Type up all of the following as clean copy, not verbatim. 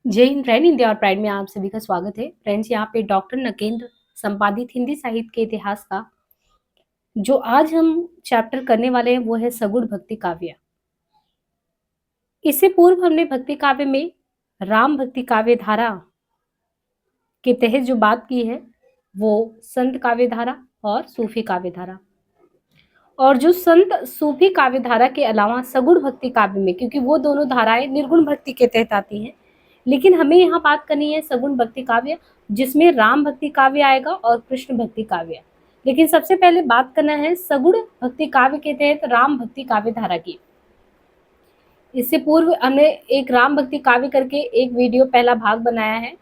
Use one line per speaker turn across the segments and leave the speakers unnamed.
जय Hind friend, India और pride में आप सभी का स्वागत है। फ्रेंड्स, यहाँ पे डॉक्टर नकेंद्र संपादित हिंदी साहित्य के इतिहास का जो आज हम चैप्टर करने वाले हैं वो है सगुण भक्ति काव्य। इससे पूर्व हमने भक्ति काव्य में राम भक्ति काव्य धारा के तहत जो बात की है वो संत काव्य धारा और सूफी काव्य धारा। और जो संत सूफी काव्य धारा के अलावा सगुण भक्ति काव्य में, क्योंकि वो दोनों धाराएं निर्गुण भक्ति के तहत आती हैं, लेकिन हमें यहाँ बात करनी है सगुण भक्ति काव्य, जिसमें राम भक्ति काव्य आएगा और कृष्ण भक्ति काव्य। लेकिन सबसे पहले बात करना है सगुण भक्ति काव्य के तहत राम भक्ति काव्य धारा की। इससे पूर्व हमने एक राम भक्ति काव्य करके एक वीडियो पहला भाग बनाया है।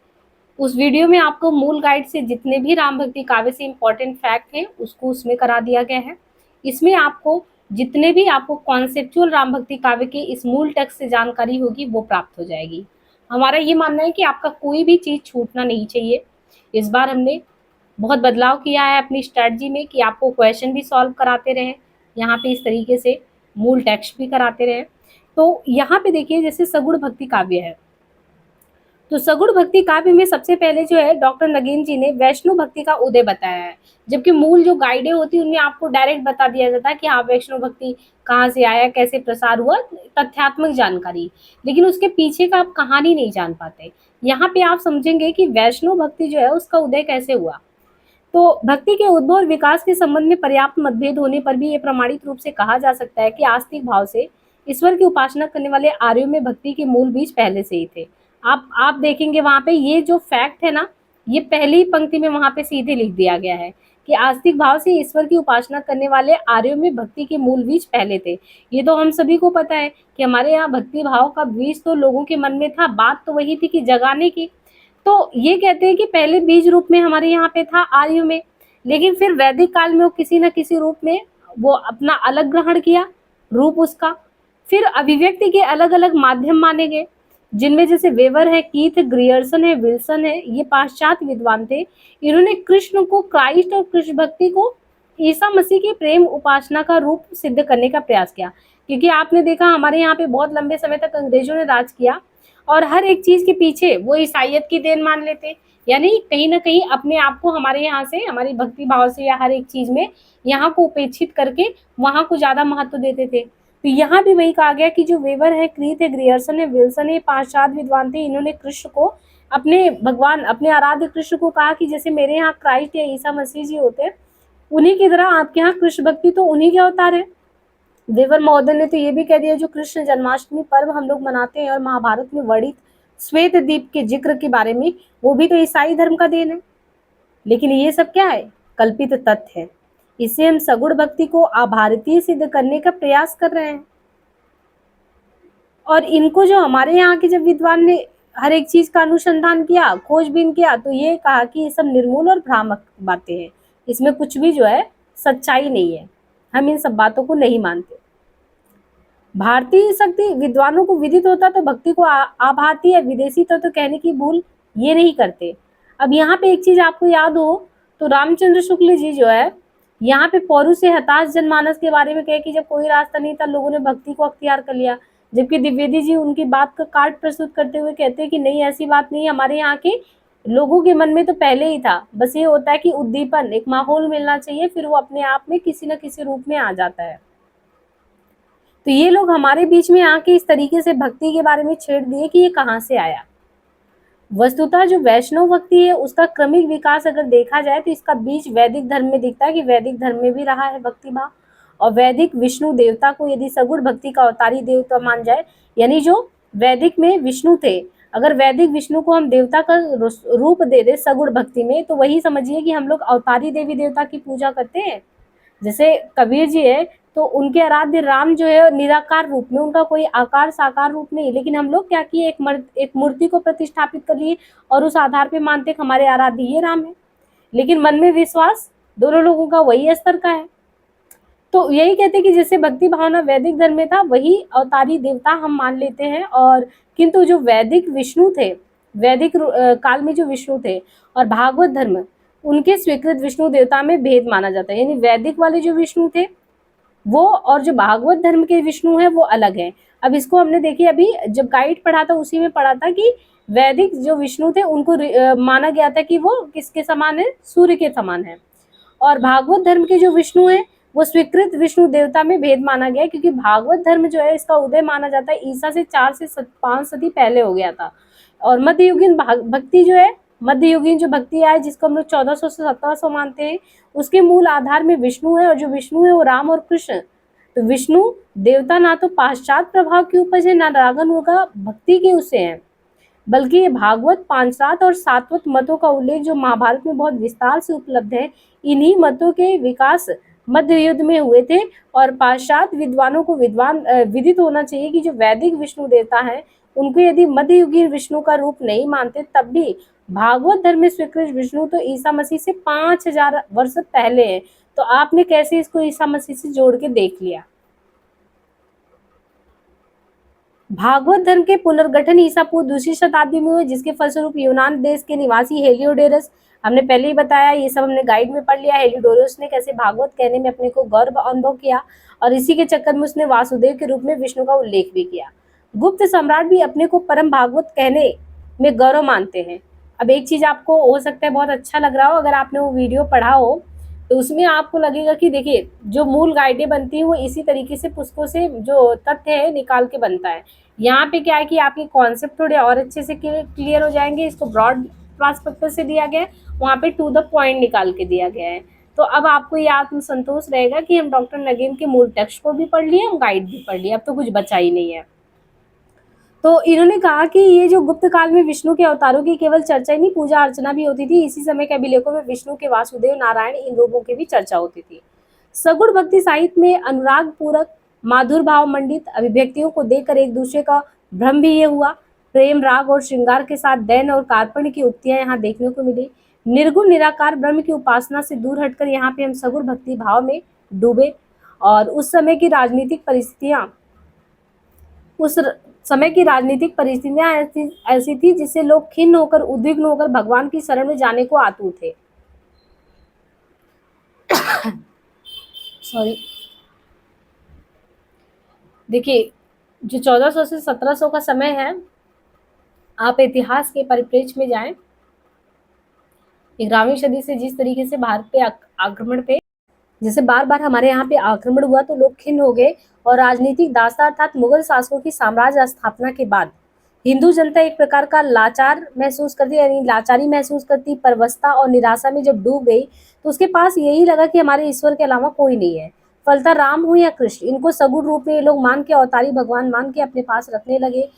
उस वीडियो में आपको मूल गाइड से जितने भी राम भक्ति काव्य से इम्पोर्टेंट फैक्ट हैं उसको उसमें करा दिया गया है। इसमें आपको जितने भी आपको कॉन्सेप्चुअल राम भक्ति काव्य के इस मूल टेक्स्ट से जानकारी होगी वो प्राप्त हो जाएगी। हमारा ये मानना है कि आपका कोई भी चीज़ छूटना नहीं चाहिए। इस बार हमने बहुत बदलाव किया है अपनी स्ट्रेटजी में कि आपको क्वेश्चन भी सॉल्व कराते रहें, यहाँ पे इस तरीके से मूल टेक्स्ट भी कराते रहें। तो यहाँ पे देखिए, जैसे सगुण भक्ति काव्य है, तो सगुण भक्ति काव्य में सबसे पहले जो है डॉक्टर नगेंद्र जी ने वैष्णव भक्ति का उदय बताया है। जबकि मूल जो गाइडें होती है उनमें आपको डायरेक्ट बता दिया जाता है कि हाँ वैष्णव भक्ति कहाँ से आया, कैसे प्रसार हुआ, तथ्यात्मक जानकारी, लेकिन उसके पीछे का आप कहानी नहीं जान पाते। यहाँ पे आप समझेंगे कि वैष्णव भक्ति जो है उसका उदय कैसे हुआ। तो भक्ति के उद्भव और विकास के संबंध में पर्याप्त मतभेद होने पर भी ये प्रमाणित रूप से कहा जा सकता है कि आस्तिक भाव से ईश्वर की उपासना करने वाले आर्यों में भक्ति के मूल बीज पहले से ही थे। आप देखेंगे वहां पे ये जो फैक्ट है ना, ये पहली पंक्ति में वहां पे सीधे लिख दिया गया है कि आस्तिक भाव से ईश्वर की उपासना करने वाले आर्यों में भक्ति के मूल बीज पहले थे। ये तो हम सभी को पता है कि हमारे यहाँ भक्ति भाव का बीज तो लोगों के मन में था, बात तो वही थी कि जगाने की। तो ये कहते हैं कि पहले बीज रूप में हमारे यहाँ पे था आर्य में, लेकिन फिर वैदिक काल में वो किसी न किसी रूप में वो अपना अलग ग्रहण किया रूप उसका। फिर अभिव्यक्ति के अलग अलग माध्यम माने गए, जिनमें जैसे वेवर है, कीथ, ग्रियर्सन है, विल्सन है, ये पाश्चात्य विद्वान थे। इन्होंने कृष्ण को, क्राइस्ट और कृष्ण भक्ति को ईसा मसीह की प्रेम उपासना का रूप सिद्ध करने का प्रयास किया। क्योंकि आपने देखा हमारे यहाँ पे बहुत लंबे समय तक अंग्रेजों ने राज किया और हर एक चीज के पीछे वो ईसाइयत की देन मान लेते, यानी कहीं ना कहीं अपने आप को हमारे यहाँ से, हमारी भक्ति भाव से या हर एक चीज में यहाँ को उपेक्षित करके वहां को ज्यादा महत्व देते थे। तो यहाँ भी वही कहा गया कि जो वेवर है, क्रीत है, ग्रियर्सन है, विल्सन है, पाश्चात्य विद्वान थे, इन्होंने कृष्ण को अपने भगवान, अपने आराध्य कृष्ण को कहा कि जैसे मेरे यहाँ क्राइस्ट या ईसा मसीह जी होते हैं, उन्हीं की तरह आपके यहाँ कृष्ण भक्ति तो उन्हीं के अवतार है। देवर महोदय ने तो ये भी कह दिया जो कृष्ण जन्माष्टमी पर्व हम लोग मनाते हैं और महाभारत में वर्णित श्वेत द्वीप के जिक्र के बारे में, वो भी तो ईसाई धर्म का देन है। लेकिन ये सब क्या है? कल्पित तथ्य है। इसे हम सगुण भक्ति को अभारतीय सिद्ध करने का प्रयास कर रहे हैं। और इनको जो हमारे यहाँ के जब विद्वान ने हर एक चीज का अनुसंधान किया, खोजबीन किया, तो ये कहा कि ये सब निर्मूल और भ्रामक बातें हैं, इसमें कुछ भी जो है सच्चाई नहीं है, हम इन सब बातों को नहीं मानते। भारतीय शक्ति विद्वानों को विदित होता तो भक्ति को आभारतीय या विदेशी तत्व कहने की भूल ये नहीं करते। अब यहाँ पे एक चीज आपको याद हो तो रामचंद्र शुक्ल जी जो है यहाँ पे पौरुष से हताश जनमानस के बारे में कहे कि जब कोई रास्ता नहीं था लोगों ने भक्ति को अख्तियार कर लिया, जबकि द्विवेदी जी उनकी बात का काट प्रस्तुत करते हुए कहते हैं कि नहीं, ऐसी बात नहीं, हमारे यहाँ के लोगों के मन में तो पहले ही था, बस ये होता है कि उद्दीपन, एक माहौल मिलना चाहिए, फिर वो अपने आप में किसी न किसी रूप में आ जाता है। तो ये लोग हमारे बीच में आके इस तरीके से भक्ति के बारे में छेड़ दिए कि ये कहाँ से आया। वस्तुतः जो वैष्णव भक्ति है उसका क्रमिक विकास अगर देखा जाए तो इसका बीज वैदिक धर्म में दिखता है कि वैदिक धर्म में भी रहा है भक्ति भाव। और वैदिक विष्णु देवता को यदि सगुण भक्ति का अवतारी देवता मान जाए, यानी जो वैदिक में विष्णु थे, अगर वैदिक विष्णु को हम देवता का रूप दे दे सगुण भक्ति में, तो वही समझिए कि हम लोग अवतारी देवी देवता की पूजा करते हैं। जैसे कबीर जी है तो उनके आराध्य राम जो है निराकार रूप में, उनका कोई आकार साकार रूप नहीं, लेकिन हम लोग क्या किए, एक मूर्ति को प्रतिष्ठापित कर लिए और उस आधार पे मानते कि हमारे आराध्य ये राम है, लेकिन मन में विश्वास दोनों लोगों का वही स्तर का है। तो यही कहते हैं कि जैसे भक्ति भावना वैदिक धर्म में था वही अवतारी देवता हम मान लेते हैं। और किंतु जो वैदिक विष्णु थे, वैदिक काल में जो विष्णु थे और भागवत धर्म, उनके स्वीकृत विष्णु देवता में भेद माना जाता है। यानी वैदिक वाले जो विष्णु थे वो और जो भागवत धर्म के विष्णु है वो अलग है। अब इसको हमने देखिए, अभी जब गाइड पढ़ा था उसी में पढ़ा था कि वैदिक जो विष्णु थे उनको माना गया था कि वो किसके समान है, सूर्य के समान है। और भागवत धर्म के जो विष्णु है वो स्वीकृत विष्णु देवता में भेद माना गया है, क्योंकि भागवत धर्म जो है इसका उदय माना जाता है ईसा से 4 से 5 सदी पहले हो गया था। और मध्ययुगीन भक्ति जो है, मध्ययुगीन जो भक्ति है जिसको हम लोग 1400 से 1700 मानते हैं, उसके मूल आधार में विष्णु है, और जो विष्णु है वो राम और कृष्ण। तो विष्णु देवता ना तो पाश्चात्य प्रभाव की उपज है, ना रागन होगा भक्ति के उसे है, बल्कि ये भागवत पांचरात और सातवत मतों का उल्लेख जो महाभारत में बहुत विस्तार से उपलब्ध है, इन्हीं मतों के विकास मध्य युद्ध में हुए थे। और पाश्चात्य विद्वानों को विदित होना चाहिए कि जो वैदिक विष्णु देवता है उनको यदि मध्ययुगीन विष्णु का रूप नहीं मानते, तब भी भागवत धर्म में स्वीकृत विष्णु तो ईसा मसीह से 5000 वर्ष पहले है। तो आपने कैसे इसको ईसा मसीह से जोड़ के देख लिया। भागवत धर्म के पुनर्गठन ईसा पूर्व दूसरी शताब्दी में हुए, जिसके फलस्वरूप यूनान देश के निवासी हेलियोडोरस, हमने पहले ही बताया, ये सब हमने गाइड में पढ़ लिया, हेलियोडोरस ने कैसे भागवत कहने में अपने को गर्व अनुभव किया, और इसी के चक्कर में उसने वासुदेव के रूप में विष्णु का उल्लेख भी किया। गुप्त सम्राट भी अपने को परम भागवत कहने में गौरव मानते हैं। अब एक चीज आपको हो सकता है बहुत अच्छा लग रहा हो, अगर आपने वो वीडियो पढ़ा हो तो उसमें आपको लगेगा कि देखिए जो मूल गाइडें बनती हैं वो इसी तरीके से पुस्तकों से जो तथ्य है निकाल के बनता है। यहाँ पे क्या है कि आपके कॉन्सेप्ट थोड़े और अच्छे से क्लियर हो जाएंगे। इसको ब्रॉड पर्सपेक्टिव से दिया गया है, वहाँ पे टू द पॉइंट निकाल के दिया गया है। तो अब आपको ये आत्मसंतोष रहेगा कि हम डॉक्टर नगीन के मूल टेक्स्ट को भी पढ़ लिए, हम गाइड भी पढ़ लिए, अब तो कुछ बचा ही नहीं है। तो इन्होंने कहा कि ये जो गुप्त काल में विष्णु के अवतारों की केवल चर्चा ही नहीं, पूजा अर्चना भी होती थी। इसी समय के अभिलेखों में विष्णु के वासुदेव, नारायण, इन रूपों की भी चर्चा होती थी। सगुण भक्ति साहित्य में अनुराग पूरक, माधुर भाव मंडित अभिव्यक्तियों को देखकर एक दूसरे का भ्रम भी ये हुआ। प्रेम, राग और श्रृंगार के साथ दैन और कार्पण्य की उक्तियां यहाँ देखने को मिली। निर्गुण निराकार ब्रह्म की उपासना से दूर हटकर यहाँ पे हम सगुण भक्ति भाव में डूबे। और उस समय की राजनीतिक परिस्थितियां ऐसी थी जिससे लोग खिन्न होकर, उद्विग्न होकर भगवान की शरण में जाने को आतुर थे। सॉरी, देखिए जो 1400 से 1700 का समय है, आप इतिहास के परिप्रेक्ष्य में जाएं। 11वीं सदी से जिस तरीके से भारत पे आक्रमण पे जैसे बार बार हमारे यहाँ पे आक्रमण हुआ तो लोग खिन्न हो गए, और राजनीतिक दासता अर्थात मुगल शासकों की साम्राज्य स्थापना के बाद हिंदू जनता एक प्रकार का लाचार महसूस करती, यानी लाचारी महसूस करती, परवस्ता और निराशा में जब डूब गई तो उसके पास यही लगा कि हमारे ईश्वर के अलावा कोई नहीं है। फलता राम हो या कृष्ण, इनको सगुण रूप में ये लोग मान के, अवतारी भगवान मान के अपने पास रखने लगे।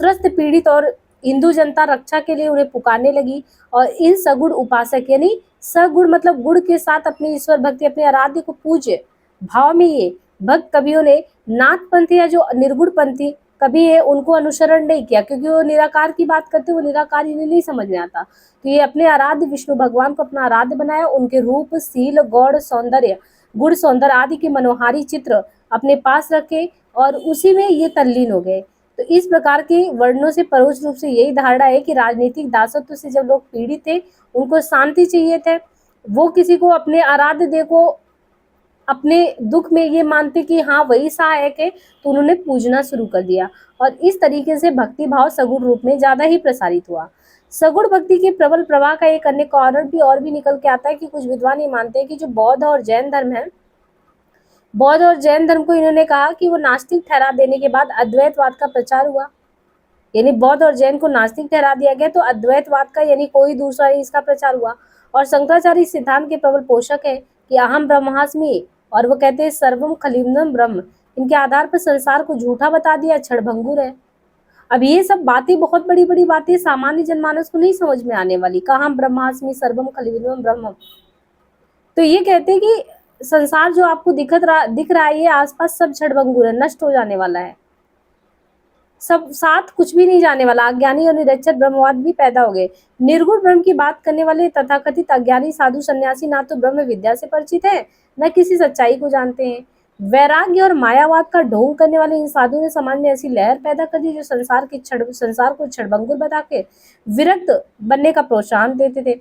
त्रस्त पीड़ित और हिंदू जनता रक्षा के लिए उन्हें पुकारने लगी, और इन सगुण उपासक, यानी सगुण मतलब गुण के साथ अपने ईश्वर भक्ति, अपने आराध्य को पूज्य भाव में ये भक्त कवियों ने नाथ पंथी या जो निर्गुण पंथी कभी है उनको अनुसरण नहीं किया, क्योंकि वो निराकार की बात करते, वो निराकार इन्हें नहीं समझ में आता। तो ये अपने आराध्य विष्णु भगवान को अपना आराध्य बनाया, उनके रूप, शील, गौड़, सौंदर्य, गुण, सौंदर्य आदि के मनोहारी चित्र अपने पास रखे और उसी में ये तल्लीन हो गए। तो इस प्रकार के वर्णनों से परोक्ष रूप से यही धारणा है कि राजनीतिक दासत्व से जब लोग पीड़ित थे, उनको शांति चाहिए थे, वो किसी को अपने आराध्य देव को अपने दुख में ये मानते कि हाँ वही सहायक है, तो उन्होंने पूजना शुरू कर दिया, और इस तरीके से भक्ति भाव सगुण रूप में ज्यादा ही प्रसारित हुआ। सगुण भक्ति के प्रबल प्रवाह का एक अन्य कारण भी और भी निकल के आता है कि कुछ विद्वान ये मानते हैं कि जो बौद्ध और जैन धर्म है, बौद्ध और जैन धर्म को इन्होंने कहा कि वो नास्तिक ठहरा देने के बाद अद्वैतवाद का प्रचार हुआ, यानी बौद्ध और जैन को नास्तिक ठहरा दिया गया तो अद्वैतवाद का, यानी कोई दूसरा ही इसका प्रचार हुआ। और शंकराचार्य इस सिद्धांत के प्रबल पोषक है कि अहम ब्रह्मास्मि, और वो कहते हैं सर्वम खलिनम ब्रह्म। इनके आधार पर संसार को झूठा बता दिया, क्षणभंगुर है। अब ये सब बातें, बहुत बड़ी बड़ी बातें, सामान्य जनमानस को नहीं समझ में आने वाली। कहा ब्रह्मास्मि सर्वम खलिनम ब्रह्म, तो ये कहते हैं कि संसार जो आपको दिख रहा है, ये आसपास सब क्षणभंगुर है, नष्ट हो जाने वाला है, सब साथ कुछ भी नहीं जाने वाला। अज्ञानी और निरक्षर ब्रह्मवाद भी पैदा हो गए। निर्गुण ब्रह्म की बात करने वाले तथाकथित अज्ञानी साधु सन्यासी ना तो ब्रह्म विद्या से परिचित है, न किसी सच्चाई को जानते हैं। वैराग्य और मायावाद का ढोंग करने वाले इन साधु ने समाज में ऐसी लहर पैदा कर दी जो संसार को क्षणभंगुर बता के विरक्त बनने का प्रोत्साहन देते थे।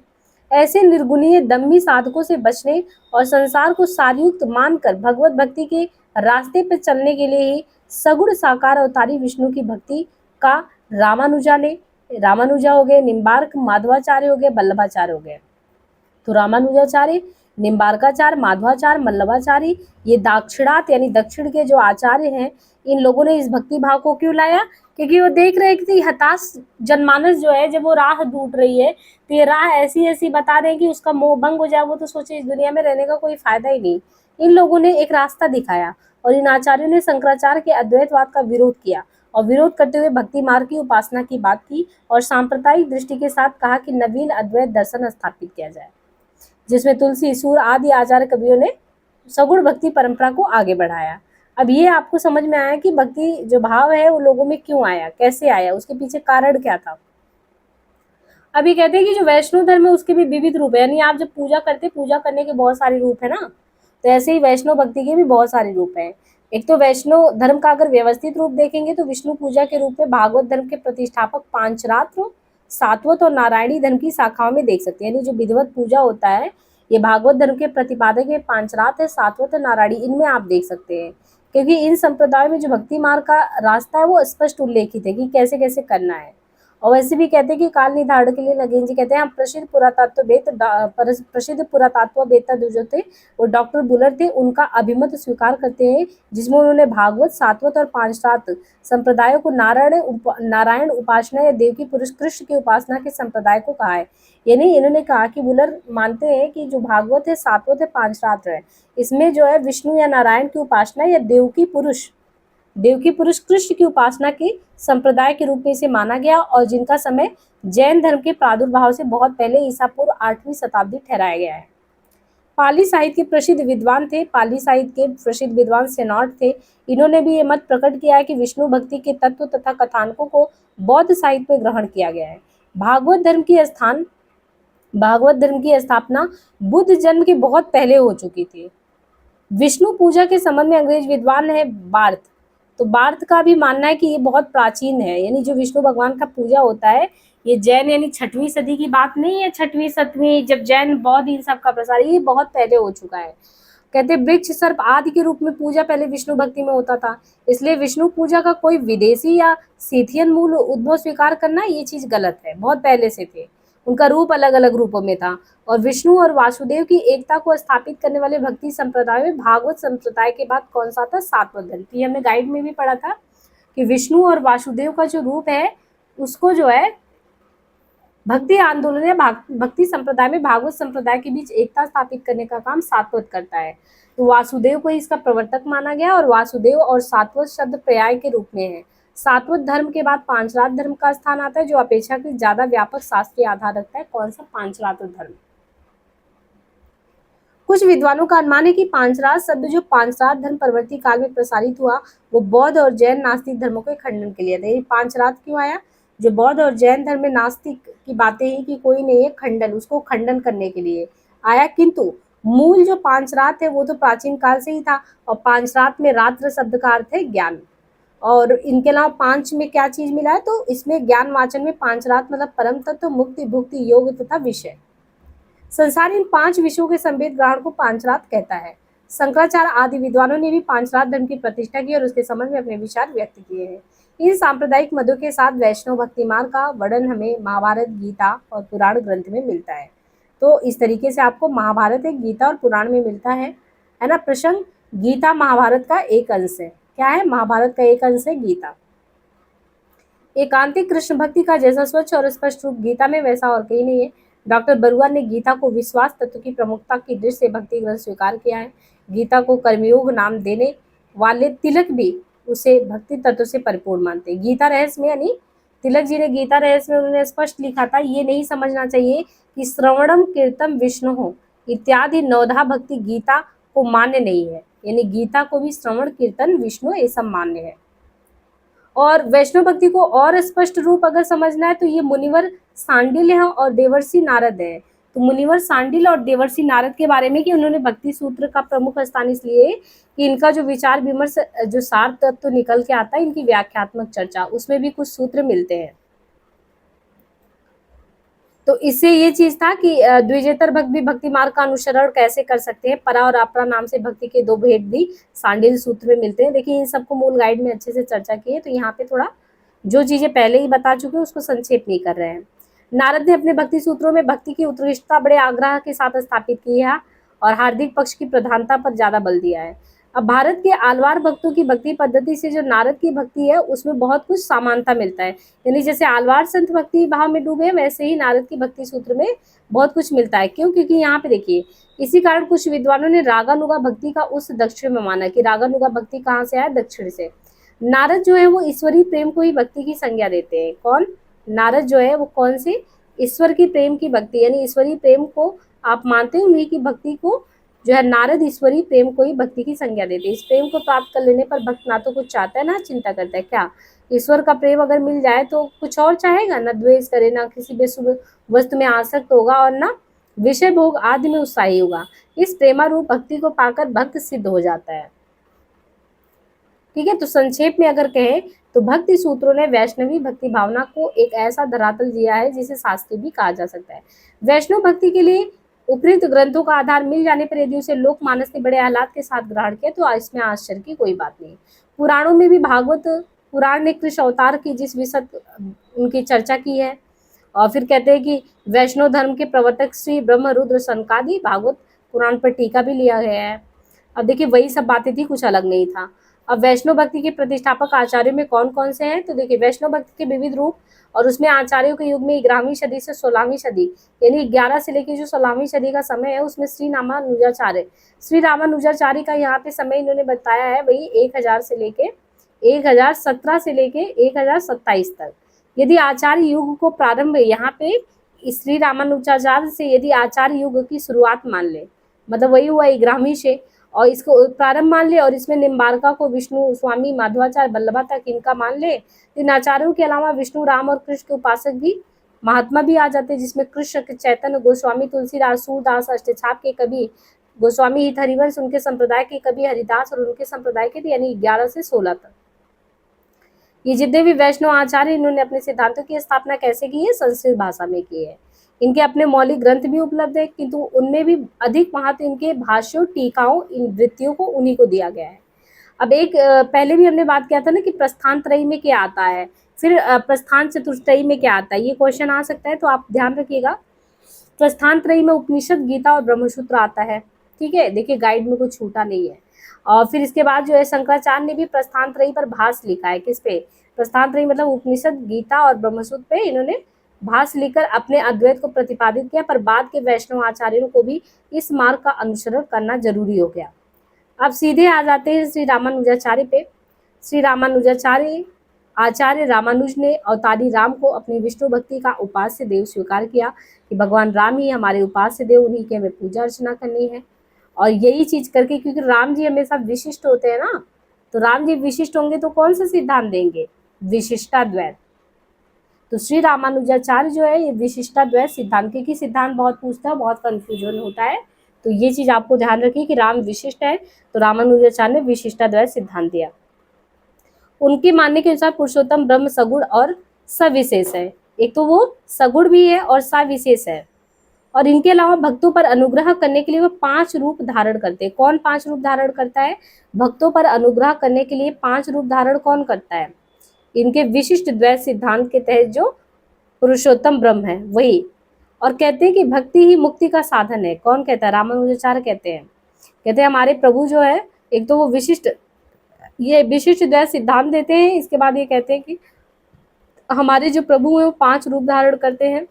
ऐसे निर्गुणीय दम्मी साधकों से बचने और संसार को सारयुक्त मानकर भगवत भक्ति के रास्ते पर चलने के लिए ही सगुण साकार अवतारी विष्णु की भक्ति का रामानुजा ने रामानुजा हो गए, निम्बार्क, माधवाचार्य हो गए, वल्लभाचार्य हो गए। तो रामानुजाचार्य, निम्बार्काचार्य, माधवाचार्य, वल्लभाचार्य, ये दाक्षिणात्य यानी दक्षिण के जो आचार्य हैं, इन लोगों ने इस भक्ति भाव को क्यों लाया? क्योंकि वो देख रहे हैं कि हताश जनमानस जो है, जब वो राह ढूंढ रही है, तो ये राह ऐसी ऐसी बता रहे हैं कि उसका मोह भंग हो जाए। वो तो सोचे इस दुनिया में रहने का कोई फायदा ही नहीं। इन लोगों ने एक रास्ता दिखाया और इन आचार्यों ने शंकराचार्य के अद्वैतवाद का विरोध किया और विरोध करते हुए भक्ति मार्ग की उपासना की बात की और सांप्रदायिक दृष्टि के साथ कहा कि नवीन अद्वैत दर्शन स्थापित किया जाए, जिसमें तुलसी, सूर आदि आचार्य कवियों ने सगुण भक्ति परंपरा को आगे बढ़ाया। अब ये आपको समझ में आया कि भक्ति जो भाव है वो लोगों में क्यों आया, कैसे आया, उसके पीछे कारण क्या था। अब ये कहते हैं कि जो वैष्णव धर्म है उसके भी विविध रूप है, यानी आप जब पूजा करते, पूजा करने के बहुत सारे रूप है ना, तो ऐसे ही वैष्णव भक्ति के भी बहुत सारे रूप हैं। एक तो वैष्णव धर्म का अगर व्यवस्थित रूप देखेंगे तो विष्णु पूजा के रूप में भागवत धर्म के प्रतिष्ठापक पांचरात्र, सात्वत और नारायणी धर्म की शाखाओं में देख सकते हैं। यानी जो विधिवत पूजा होता है, ये भागवत धर्म के प्रतिपादक है, पांचरात है, सात्वत और नारायणी, इनमें आप देख सकते हैं। क्योंकि इन संप्रदायों में जो भक्ति मार्ग का रास्ता है वो स्पष्ट उल्लेखित है कि कैसे कैसे करना है। और वैसे भी कहते हैं कि काल निर्धारण के लिए नगेन जी कहते हैं, हम प्रसिद्ध पुरातत्ववेत्ता जो थे वो डॉक्टर बुलर थे, उनका अभिमत स्वीकार करते हैं, जिसमें उन्होंने भागवत, सात्वत और पांचरात संप्रदायों को नारायण उपासना या देव की पुरुष कृष्ण की उपासना के संप्रदाय को कहा है। यानी इन्होंने कहा कि बुलर मानते हैं कि जो भागवत है, सात्वत है, पांचरात है, इसमें जो है विष्णु या नारायण की उपासना या देव की पुरुष कृष्ण की उपासना के संप्रदाय के रूप में इसे माना गया और जिनका समय जैन धर्म के प्रादुर्भाव से बहुत पहले ईसा पूर्व 8वीं शताब्दी ठहराया गया है। पाली साहित्य के प्रसिद्ध विद्वान थे, पाली साहित्य के प्रसिद्ध विद्वान सेनॉट थे। इन्होंने भी ये मत प्रकट किया है कि विष्णु भक्ति के तत्व तथा कथानकों को बौद्ध साहित्य में ग्रहण किया गया है। भागवत धर्म की स्थापना बुद्ध जन्म के बहुत पहले हो चुकी थी। विष्णु पूजा के संबंध में अंग्रेज विद्वान है बार्थ, तो बार्थ का भी मानना है कि ये बहुत प्राचीन है। यानी जो विष्णु भगवान का पूजा होता है, ये जैन यानी 6वीं सदी की बात नहीं है, 6वीं 7वीं, जब जैन बौद्ध इन सब का प्रसार, ये बहुत पहले हो चुका है। कहते वृक्ष सर्प आदि के रूप में पूजा पहले विष्णु भक्ति में होता था, इसलिए विष्णु पूजा का कोई विदेशी या सीथियन मूल उद्भव स्वीकार करना ये चीज गलत है। बहुत पहले से थे, उनका रूप अलग अलग रूपों में था। और विष्णु और वासुदेव की एकता को स्थापित करने वाले भक्ति संप्रदाय में भागवत संप्रदाय के बाद कौन सा था? सात्वत धर्म। ये हमने गाइड में भी पढ़ा था कि विष्णु और वासुदेव का जो रूप है उसको जो है भक्ति आंदोलन या भक्ति संप्रदाय में भागवत संप्रदाय के बीच एकता स्थापित करने का काम सात्वत करता है। तो वासुदेव को इसका प्रवर्तक माना गया और वासुदेव और सात्वत शब्द पर्याय के रूप में है। सात्वत धर्म के बाद पांचरात धर्म का स्थान आता है, जो अपेक्षाकृत ज्यादा व्यापक शास्त्रीय आधार रखता है। कौन सा? पांचरात धर्म। कुछ विद्वानों का अनुमान है कि पांचरात शब्द जो पांचरात धर्म परवर्ती काल में प्रसारित हुआ वो बौद्ध और जैन नास्तिक धर्मों के खंडन के लिए था। पांचरात क्यों आया? जो बौद्ध और जैन धर्म में नास्तिक की बातें ही कि कोई नहीं है, खंडन, उसको खंडन करने के लिए आया। किंतु मूल जो पांचरात है वो तो प्राचीन काल से ही था और पांचरात में रात्र शब्द का अर्थ है ज्ञान। और इनके अलावा पांच में क्या चीज मिला है? तो इसमें ज्ञान वाचन में पांचरात मतलब परम तत्व, मुक्ति, भुक्ति, योग तथा विषय। संसार इन 5 विषयों के संवेद ग्रहण को पांचरात कहता है। शंकराचार्य आदि विद्वानों ने भी पांचरात धर्म की प्रतिष्ठा की और उसके संबंध में अपने विचार व्यक्त किए हैं। इन सांप्रदायिक मदों के साथ वैष्णव भक्ति मार्ग का वर्णन हमें महाभारत, गीता और पुराण ग्रंथ में मिलता है। तो इस तरीके से आपको महाभारत एक गीता और पुराण में मिलता है ना प्रसंग। गीता महाभारत का एक अंश है। क्या है? महाभारत का एक अंश है गीता। एकांतिक कृष्ण भक्ति का जैसा स्वच्छ और स्पष्ट रूप गीता में, वैसा और कहीं नहीं है। डॉक्टर बरुआ ने गीता को विश्वास तत्व की प्रमुखता की दृष्टि से भक्ति ग्रंथ स्वीकार किया है। गीता को कर्मयोग नाम देने वाले तिलक भी उसे भक्ति तत्व से परिपूर्ण मानते हैं। गीता रहस्य में, यानी तिलक जी ने गीता रहस्य में उन्होंने स्पष्ट लिखा था, ये नहीं समझना चाहिए कि श्रवणम कीर्तम विष्णु हो इत्यादि नवधा भक्ति गीता को मान्य नहीं है। यानी गीता को भी श्रवण, कीर्तन, विष्णु ये सब मान्य है। और वैष्णव भक्ति को और स्पष्ट रूप अगर समझना है तो ये मुनिवर सांडिल्य है और देवर्षि नारद है। तो मुनिवर सांडिल्य और देवर्षि नारद के बारे में कि उन्होंने भक्ति सूत्र का प्रमुख स्थान इसलिए कि इनका जो विचार विमर्श, जो सार तत्व निकल के आता है, इनकी व्याख्यात्मक चर्चा, उसमें भी कुछ सूत्र मिलते हैं। तो इससे ये चीज था कि द्विजेतर भक्त भी भक्ति मार्ग का अनुसरण कैसे कर सकते हैं। परा और अपरा नाम से भक्ति के 2 भेद भी सांडिल्य सूत्र में मिलते हैं। देखिए इन सबको मूल गाइड में अच्छे से चर्चा की है, तो यहाँ पे थोड़ा जो चीजें पहले ही बता चुके हैं उसको संक्षेप नहीं कर रहे हैं। नारद ने अपने भक्ति सूत्रों में भक्ति की उत्कृष्टता बड़े आग्रह के साथ स्थापित की है और हार्दिक पक्ष की प्रधानता पर ज्यादा बल दिया है। अब भारत के आलवार भक्तों की भक्ति पद्धति से जो नारद की भक्ति है उसमें बहुत कुछ समानता मिलता है। यानी जैसे आलवार संत भक्ति भाव में डूबे वैसे ही नारद की भक्ति सूत्र में बहुत कुछ मिलता है। क्यों? क्योंकि यहाँ पे देखिए, इसी कारण कुछ विद्वानों ने रागानुगा भक्ति का उस दक्षिण में माना कि रागानुगा भक्ति कहाँ से आया? दक्षिण से। नारद जो है वो ईश्वरीय प्रेम को ही भक्ति की संज्ञा देते हैं। कौन? नारद जो है वो कौन सी? ईश्वर की प्रेम की भक्ति, यानी ईश्वरीय प्रेम को आप मानते हो उन्हीं की भक्ति को जो है नारद ईश्वरीय प्रेम को ही भक्ति की संज्ञा देते हैं। इस प्रेम को प्राप्त कर लेने पर भक्त ना तो कुछ चाहता है ना चिंता करता है। क्या ईश्वर का प्रेम अगर मिल जाए तो कुछ और चाहेगा? ना द्वेष करे, ना किसी बेसुध वस्तु में आसक्त होगा और ना विषय भोग आदि में उत्साही होगा। इस प्रेमारूप भक्ति को पाकर भक्त सिद्ध हो जाता है। ठीक है, तो संक्षेप में अगर कहें तो भक्ति सूत्रों ने वैष्णवी भक्ति भावना को एक ऐसा धरातल दिया है जिसे शास्त्री भी कहा जा सकता है। वैष्णव भक्ति के लिए उपयुक्त ग्रंथों का आधार मिल जाने पर यदि उसे लोक मानस ने बड़े आह्लाद के साथ ग्रहण किया तो इसमें आश्चर्य की कोई बात नहीं। पुराणों में भी भागवत पुराण ने कृष्ण अवतार की जिस विशद उनकी चर्चा की है, और फिर कहते हैं कि वैष्णव धर्म के प्रवर्तक श्री ब्रह्म रुद्र सनकादि भागवत पुराण पर टीका भी लिया गया है। अब देखिए वही सब बातें थी, कुछ अलग नहीं था। अब वैष्णव भक्ति के प्रतिष्ठापक आचार्यों में कौन कौन से हैं? तो देखिए वैष्णव भक्ति के विविध रूप और उसमें आचार्यों के युग में 11वीं सदी से 16वीं सदी, यानी 11 से लेकर जो 16वीं सदी का समय है उसमें श्री रामानुजाचार्य का यहाँ पे समय इन्होंने बताया है वही 1000 से लेके 1017 से लेके 1027 तक। यदि आचार्य युग को प्रारंभ यहाँ पे श्री रामानुजाचार्य से यदि आचार्य युग की शुरुआत मान ले, मतलब वही हुआ 11वीं से, और इसको प्रारंभ मान ले और इसमें निम्बारका को विष्णु स्वामी माधवाचार्य वल्लभा तक इनका मान ले, इन आचार्यों के अलावा विष्णु राम और कृष्ण के उपासक भी महात्मा भी आ जाते हैं, जिसमें कृष्ण चैतन्य गोस्वामी तुलसीदास सूरदास अष्टछाप के कवि गोस्वामी हित हरिवंश उनके संप्रदाय के कवि हरिदास और उनके संप्रदाय के थे, यानी 11 से 16 तक। ये जितने भी वैष्णव आचार्य इन्होंने अपने सिद्धांतों की स्थापना कैसे की है? संस्कृत भाषा में की है। इनके अपने मौलिक ग्रंथ भी उपलब्ध है किंतु उनमें भी अधिक महत्व इनके भाष्यों टीकाओं इन वृत्तियों को उन्हीं को दिया गया है। अब एक पहले भी हमने बात किया था ना कि प्रस्थान त्रयी में क्या आता है, फिर प्रस्थान चतुष्टयी में क्या आता है, ये क्वेश्चन आ सकता है, तो आप ध्यान रखिएगा। प्रस्थान त्रयी में उपनिषद, गीता और ब्रह्मसूत्र आता है। ठीक है, देखिए गाइड में कुछ छूटा नहीं है। और फिर इसके बाद जो है शंकराचार्य ने भी प्रस्थान त्रयी पर भाष्य लिखा है। किस पे? प्रस्थान त्रयी मतलब उपनिषद, गीता और ब्रह्मसूत्र पे इन्होंने भाष्य लिखकर अपने अद्वैत को प्रतिपादित किया, पर बाद के वैष्णव आचार्यों को भी इस मार्ग का अनुसरण करना जरूरी हो गया। अब सीधे आ जाते हैं श्री रामानुजाचार्य पे। श्री रामानुजाचार्य आचार्य रामानुज ने अवतारी राम को अपनी विष्णु भक्ति का उपास्य देव स्वीकार किया कि भगवान राम ही हमारे उपास्य देव, उन्हीं की हमें पूजा अर्चना करनी है। और यही चीज करके, क्योंकि राम जी हमेशा विशिष्ट होते हैं ना, तो राम जी विशिष्ट होंगे तो कौन सा सिद्धांत देंगे? विशिष्टाद्वैत। तो श्री रामानुजाचार्य जो है ये विशिष्टाद्वैत सिद्धांत, क्योंकि सिद्धांत बहुत पूछता है, बहुत कंफ्यूजन होता है, तो ये चीज आपको ध्यान रखिए कि राम विशिष्ट है, तो रामानुजाचार्य ने विशिष्टाद्वैत सिद्धांत दिया। उनके मानने के अनुसार पुरुषोत्तम ब्रह्म सगुण और सविशेष है। एक तो वो सगुण भी है और सविशेष है, और इनके अलावा भक्तों पर अनुग्रह करने के लिए वो 5 रूप धारण करते हैं। कौन 5 रूप धारण करता है? भक्तों पर अनुग्रह करने के लिए 5 रूप धारण कौन करता है? इनके विशिष्ट द्वैत सिद्धांत के तहत जो पुरुषोत्तम ब्रह्म है वही। और कहते हैं कि भक्ति ही मुक्ति का साधन है। कौन कहता है? रामानुजाचार्य कहते हैं। कहते हैं हमारे प्रभु जो है, एक तो वो विशिष्ट, ये विशिष्ट द्वैत सिद्धांत देते हैं। इसके बाद ये कहते हैं कि हमारे जो प्रभु हैं वो 5 रूप धारण करते हैं,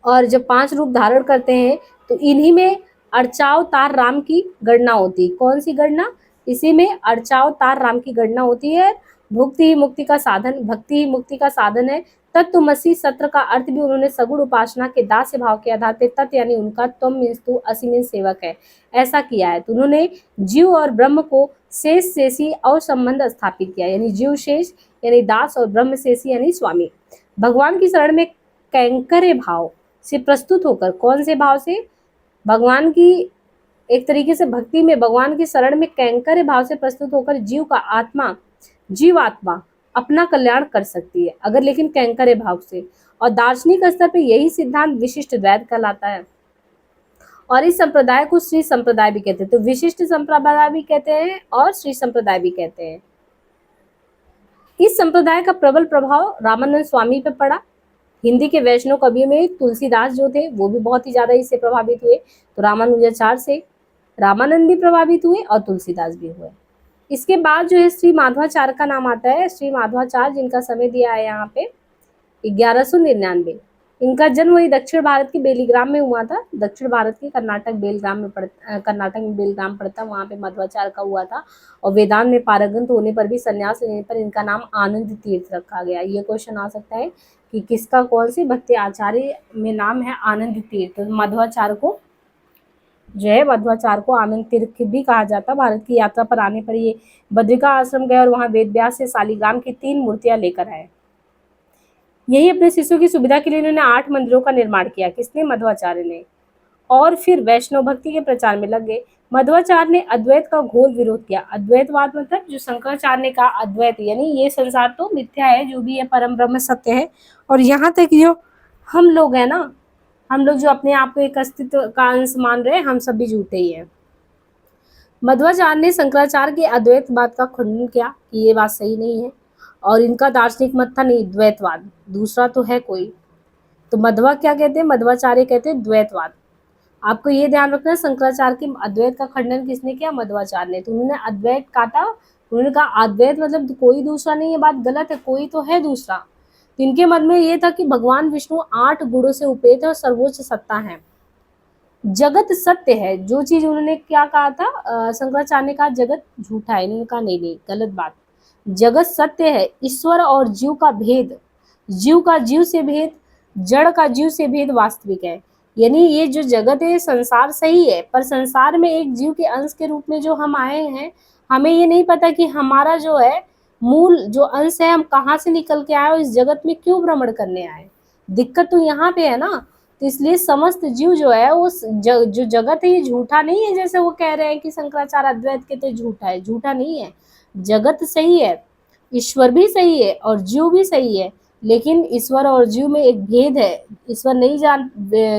और जब 5 रूप धारण करते हैं तो इन्हीं में अर्चावतार राम की गणना होती है। कौन सी गणना? इसी में अर्चावतार राम की गणना होती है। भक्ति ही मुक्ति का साधन, भक्ति ही मुक्ति का साधन है। तत्वमसी सत्र का अर्थ भी उन्होंने सगुण उपासना के दास्य भाव के आधार पर तत् यानी उनका, त्वम मीन्स तू, असि मीन्स सेवक है, ऐसा किया है। तो उन्होंने जीव और ब्रह्म को शेष शेषी और संबंध स्थापित किया, यानी जीव शेष यानी दास और ब्रह्म शेषी यानी स्वामी। भगवान की शरण में कैंकर्य भाव से प्रस्तुत होकर, कौन से भाव से? भगवान की एक तरीके से भक्ति में भगवान की शरण में कैंकर्य भाव से प्रस्तुत होकर जीवात्मा अपना कल्याण कर सकती है, अगर लेकिन कैंकर्य भाव से। और दार्शनिक स्तर पर यही सिद्धांत विशिष्ट द्वैत कहलाता है, और इस संप्रदाय को श्री संप्रदाय भी कहते हैं। तो विशिष्ट संप्रदाय भी कहते हैं और श्री संप्रदाय भी कहते हैं। इस संप्रदाय का प्रबल प्रभाव रामानंद स्वामी पे पड़ा। हिंदी के वैष्णव कवियों में तुलसीदास जो थे वो भी बहुत ही ज्यादा इससे प्रभावित हुए। तो रामानुजाचार्य से रामानंद भी प्रभावित हुए और तुलसीदास भी हुए। इसके बाद जो है श्री माधवाचार्य का नाम आता है। श्री माधवाचार्य जिनका समय दिया है यहाँ पे 1199। इनका जन्म वही दक्षिण भारत के बेलीग्राम में हुआ था। दक्षिण भारत के कर्नाटक कर्नाटक में बेलग्राम पड़ता, वहाँ पे मध्वाचार्य का हुआ था। और वेदांत में पारंगत होने पर भी संन्यास लेने पर इनका नाम आनंद तीर्थ रखा गया। ये क्वेश्चन आ सकता है कि किसका कौन से भक्ति आचार्य में नाम है आनंद तीर्थ। मध्वाचार्य को जो है मध्वाचार्य को आनंद तीर्थ भी कहा जाता। भारत की यात्रा पर आने पर ये बद्रिका आश्रम गए और वहाँ वेद व्यास से शालिग्राम की 3 मूर्तियां लेकर आए। यही अपने शिष्यों की सुविधा के लिए इन्होंने 8 मंदिरों का निर्माण किया। किसने? मध्वाचार्य ने। और फिर वैष्णव भक्ति के प्रचार में लग गए। मध्वाचार्य ने अद्वैत का घोर विरोध किया। अद्वैतवाद मतलब जो शंकराचार्य ने कहा अद्वैत यानी ये संसार तो मिथ्या है, जो भी है परम ब्रह्म सत्य है। और यहाँ तक जो हम लोग हैं ना, हम लोग जो अपने आप को एक अस्तित्व का अंश मान रहे हैं, हम सब भी झूठे ही हैं। मध्वाचार्य ने शंकराचार्य के अद्वैतवाद का खंडन किया कि ये बात सही नहीं है और इनका दार्शनिक मत था नहीं द्वैतवाद, दूसरा तो है कोई। तो मध्वा क्या कहते हैं? मध्वाचार्य कहते हैं द्वैतवाद। आपको ये ध्यान रखना है शंकराचार्य के अद्वैत का खंडन किसने किया? मध्वाचार्य ने। तो उन्होंने अद्वैत काटा, उन्होंने कहा अद्वैत मतलब कोई दूसरा नहीं, ये बात गलत है, कोई तो है दूसरा। तो इनके मन में ये था कि भगवान विष्णु 8 गुणों से उपేत है और सर्वोच्च सत्ता है। जगत सत्य है। जो चीज उन्होंने क्या कहा था, शंकराचार्य ने कहा जगत झूठा है, इन्होंने कहा नहीं नहीं गलत बात, जगत सत्य है। ईश्वर और जीव का भेद, जीव का जीव से भेद, जड़ का जीव से भेद वास्तविक है। यानी ये जो जगत है संसार सही है, पर संसार में एक जीव के अंश के रूप में जो हम आए हैं, हमें ये नहीं पता कि हमारा जो है मूल जो अंश है हम कहाँ से निकल के आए और इस जगत में क्यों भ्रमण करने आए। दिक्कत तो यहाँ पे है ना। तो इसलिए समस्त जीव जो है उस जो जगत है ये झूठा नहीं है, जैसे वो कह रहे हैं कि शंकराचार्य अद्वैत कहते झूठा है, झूठा नहीं है। जगत सही है, ईश्वर भी सही है और जीव भी सही है, लेकिन ईश्वर और जीव में एक भेद है। ईश्वर नहीं जान,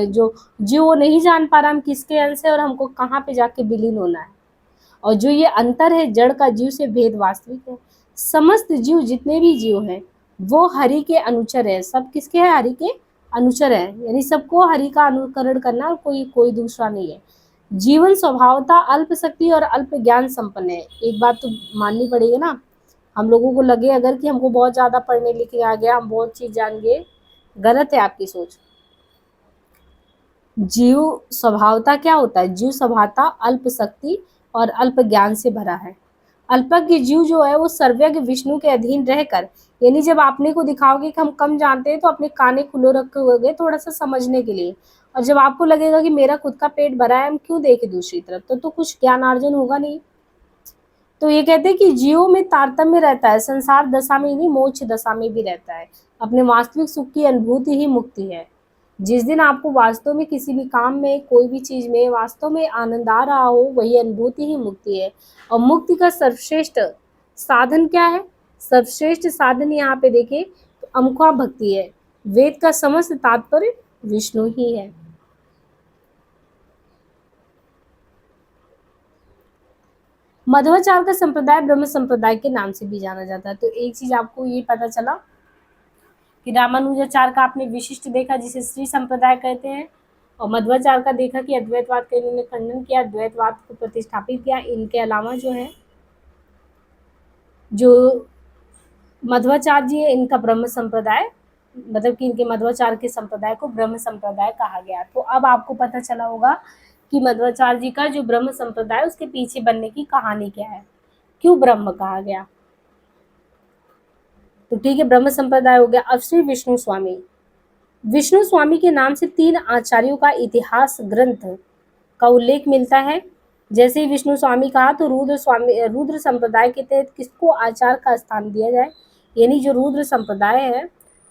जो जीव वो नहीं जान पा रहा हम किसके अंश है और हमको कहाँ पे जाके विलीन होना है। और जो ये अंतर है जड़ का जीव से भेद वास्तविक है। समस्त जीव जितने भी जीव हैं वो हरि के अनुचर है। सब किसके हैं? हरि के अनुचर है, यानी सबको हरि का अनुकरण करना, कोई दूसरा नहीं है। जीवन स्वभावतः अल्प शक्ति और अल्प ज्ञान संपन्न है। एक बात तो माननी पड़ेगी ना, हम लोगों को लगे अगर कि हमको बहुत ज्यादा पढ़ने लिखे आ गया, हम बहुत चीज जान गए, गलत है आपकी सोच। जीव स्वभावता क्या होता है? जीव स्वभावता अल्प शक्ति और अल्प ज्ञान से भरा है। अल्पज्ञ जीव जो है वो सर्वज्ञ विष्णु के अधीन रहकर, यानी जब आपने को दिखाओगे कि हम कम जानते हैं तो अपने काने खुले रखोगे थोड़ा सा समझने के लिए, और जब आपको लगेगा कि मेरा खुद का पेट भरा है हम क्यों देखें दूसरी तरफ, तो कुछ ज्ञानार्जन होगा नहीं। तो ये कहते हैं कि जीवों में तारतम्य रहता है, संसार दशा में नहीं मोक्ष दशा में भी रहता है। अपने वास्तविक सुख की अनुभूति ही मुक्ति है। जिस दिन आपको वास्तव में किसी भी काम में, कोई भी चीज में वास्तव में आनंद आ रहा हो, वही अनुभूति ही मुक्ति है। और मुक्ति का सर्वश्रेष्ठ साधन क्या है? सर्वश्रेष्ठ साधन यहाँ पे देखें तो अमुखा भक्ति है। वेद का समस्त तात्पर्य विष्णु ही है। मध्वाचार्य का संप्रदाय ब्रह्म संप्रदाय के नाम से भी जाना जाता है। तो एक चीज आपको ये पता चला कि रामानुजाचार्य का आपने विशिष्ट देखा जिसे श्री संप्रदाय कहते हैं, और मध्वाचार्य का देखा कि अद्वैतवाद का इन्होंने खंडन किया, अद्वैतवाद को प्रतिष्ठापित किया। इनके अलावा जो है जो मध्वाचार्य जी है इनका ब्रह्म संप्रदाय, मतलब कि इनके मध्वाचार्य के संप्रदाय को ब्रह्म संप्रदाय कहा गया। तो अब आपको पता चला होगा कि मध्वाचार्य जी का जो ब्रह्म संप्रदाय उसके पीछे बनने की कहानी क्या है, क्यों ब्रह्म कहा गया। तो ठीक है, ब्रह्म संप्रदाय हो गया। अब श्री विष्णु स्वामी, विष्णु स्वामी के नाम से 3 आचार्यों का इतिहास ग्रंथ का उल्लेख मिलता है। जैसे ही विष्णु स्वामी कहा तो रुद्र संप्रदाय के तहत किसको आचार्य का स्थान दिया जाए, यानी जो रुद्र संप्रदाय है,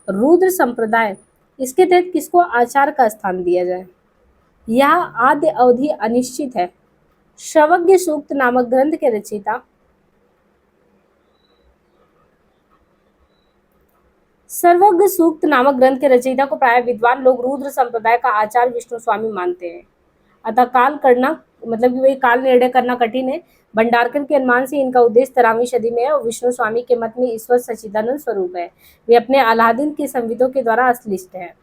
रुद्र संप्रदाय, इसके तहत किसको आचार्य का स्थान दिया जाए। यह आद्य अवधि अनिश्चित है। सर्वज्ञ सूक्त नामक ग्रंथ के रचयिता सर्वज्ञ सूक्त नामक ग्रंथ के रचयिता को प्राय विद्वान लोग रुद्र संप्रदाय का आचार्य विष्णु स्वामी मानते हैं। अतः काल करना मतलब कि वही काल निर्णय करना कठिन है। भंडारकर के अनुमान से इनका उद्देश्य 13वीं सदी में है और विष्णु स्वामी के मत में ईश्वर सच्चिदानंद स्वरूप है। वे अपने अलादीन के संविदों के द्वारा अश्लिष्ट है।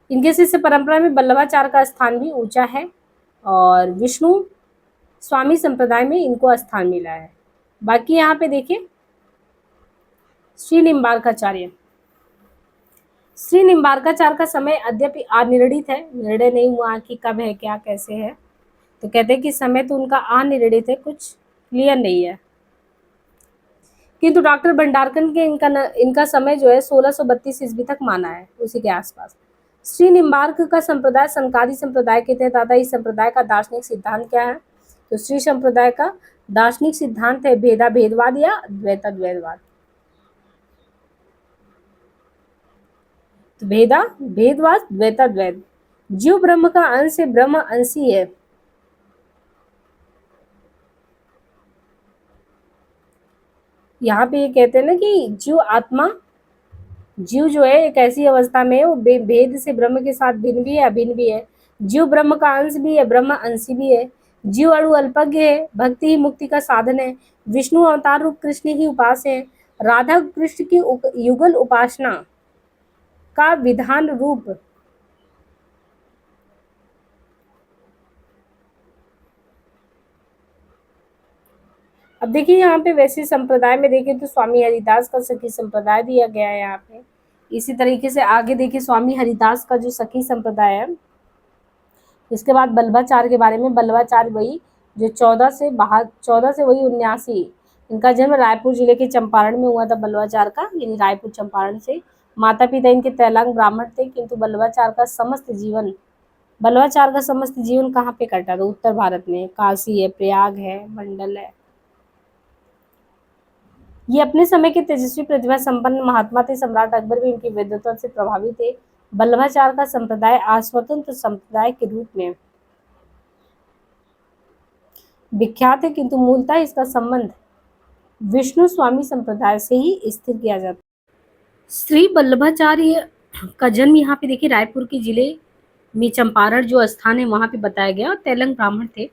इनके शिष्य परंपरा में वल्लभाचार्य का स्थान भी ऊंचा है और विष्णु स्वामी संप्रदाय में इनको स्थान मिला है। बाकी यहाँ पे देखिए श्री निम्बार्काचार्य। श्री निम्बार्काचार्य का समय अद्यपि अनिर्णित है, निर्णय नहीं हुआ कि कब है, क्या, कैसे है। तो कहते हैं कि समय तो उनका अनिर्णित है, कुछ क्लियर नहीं है। किंतु डॉक्टर भंडारकर के इनका समय जो है 1632 ईस्वी तक माना है, उसी के आसपास। श्री निम्बार्क का संप्रदाय संकादी संप्रदाय के तहत आता है। इस संप्रदाय का दार्शनिक सिद्धांत क्या है? तो श्री संप्रदाय का दार्शनिक सिद्धांत है भेदवाद या द्वैतवाद। तो भेदवाद द्वैतवाद। जीव ब्रह्म का अंश है, ब्रह्म अंशी है। यहाँ पे ये कहते हैं ना कि जीव जो है एक ऐसी अवस्था में वो भेद से ब्रह्म के साथ भिन्न भी है, अभिन्न भी है। जीव ब्रह्म का अंश भी है, ब्रह्म अंशी भी है। जीव अणु अल्पज्ञ है, भक्ति ही मुक्ति का साधन है। विष्णु अवतार रूप कृष्ण ही उपास्य है। राधा कृष्ण की युगल उपासना का विधान रूप अब देखिए यहाँ पे वैसे संप्रदाय में देखें तो स्वामी हरिदास का सखी संप्रदाय दिया गया है यहाँ पे। इसी तरीके से आगे देखिए स्वामी हरिदास का जो सखी संप्रदाय है। इसके बाद वल्लभाचार्य के बारे में। वल्लभाचार्य वही जो 14 से 79, इनका जन्म रायपुर जिले के चंपारण में हुआ था। वल्लभाचार्य का यानी रायपुर चंपारण से। माता पिता इनके तैलांग ब्राह्मण थे, किंतु वल्लभाचार्य का समस्त जीवन कहाँ पे कटा? तो उत्तर भारत में काशी है, प्रयाग है, मंडल है। ये अपने समय के तेजस्वी प्रतिभा संपन्न महात्मा थे। सम्राट अकबर भी इनकी विद्वता से प्रभावित थे। वल्लभाचार्य का संप्रदाय अस्वतंत्र संप्रदाय के रूप में विख्यात है, किंतु मूलतः इसका संबंध विष्णु स्वामी संप्रदाय से ही स्थिर किया जाता है। श्री वल्लभाचार्य का जन्म यहाँ पे देखिए रायपुर के जिले में चंपारण जो स्थान है वहां पे बताया गया, और तैलंग ब्राह्मण थे।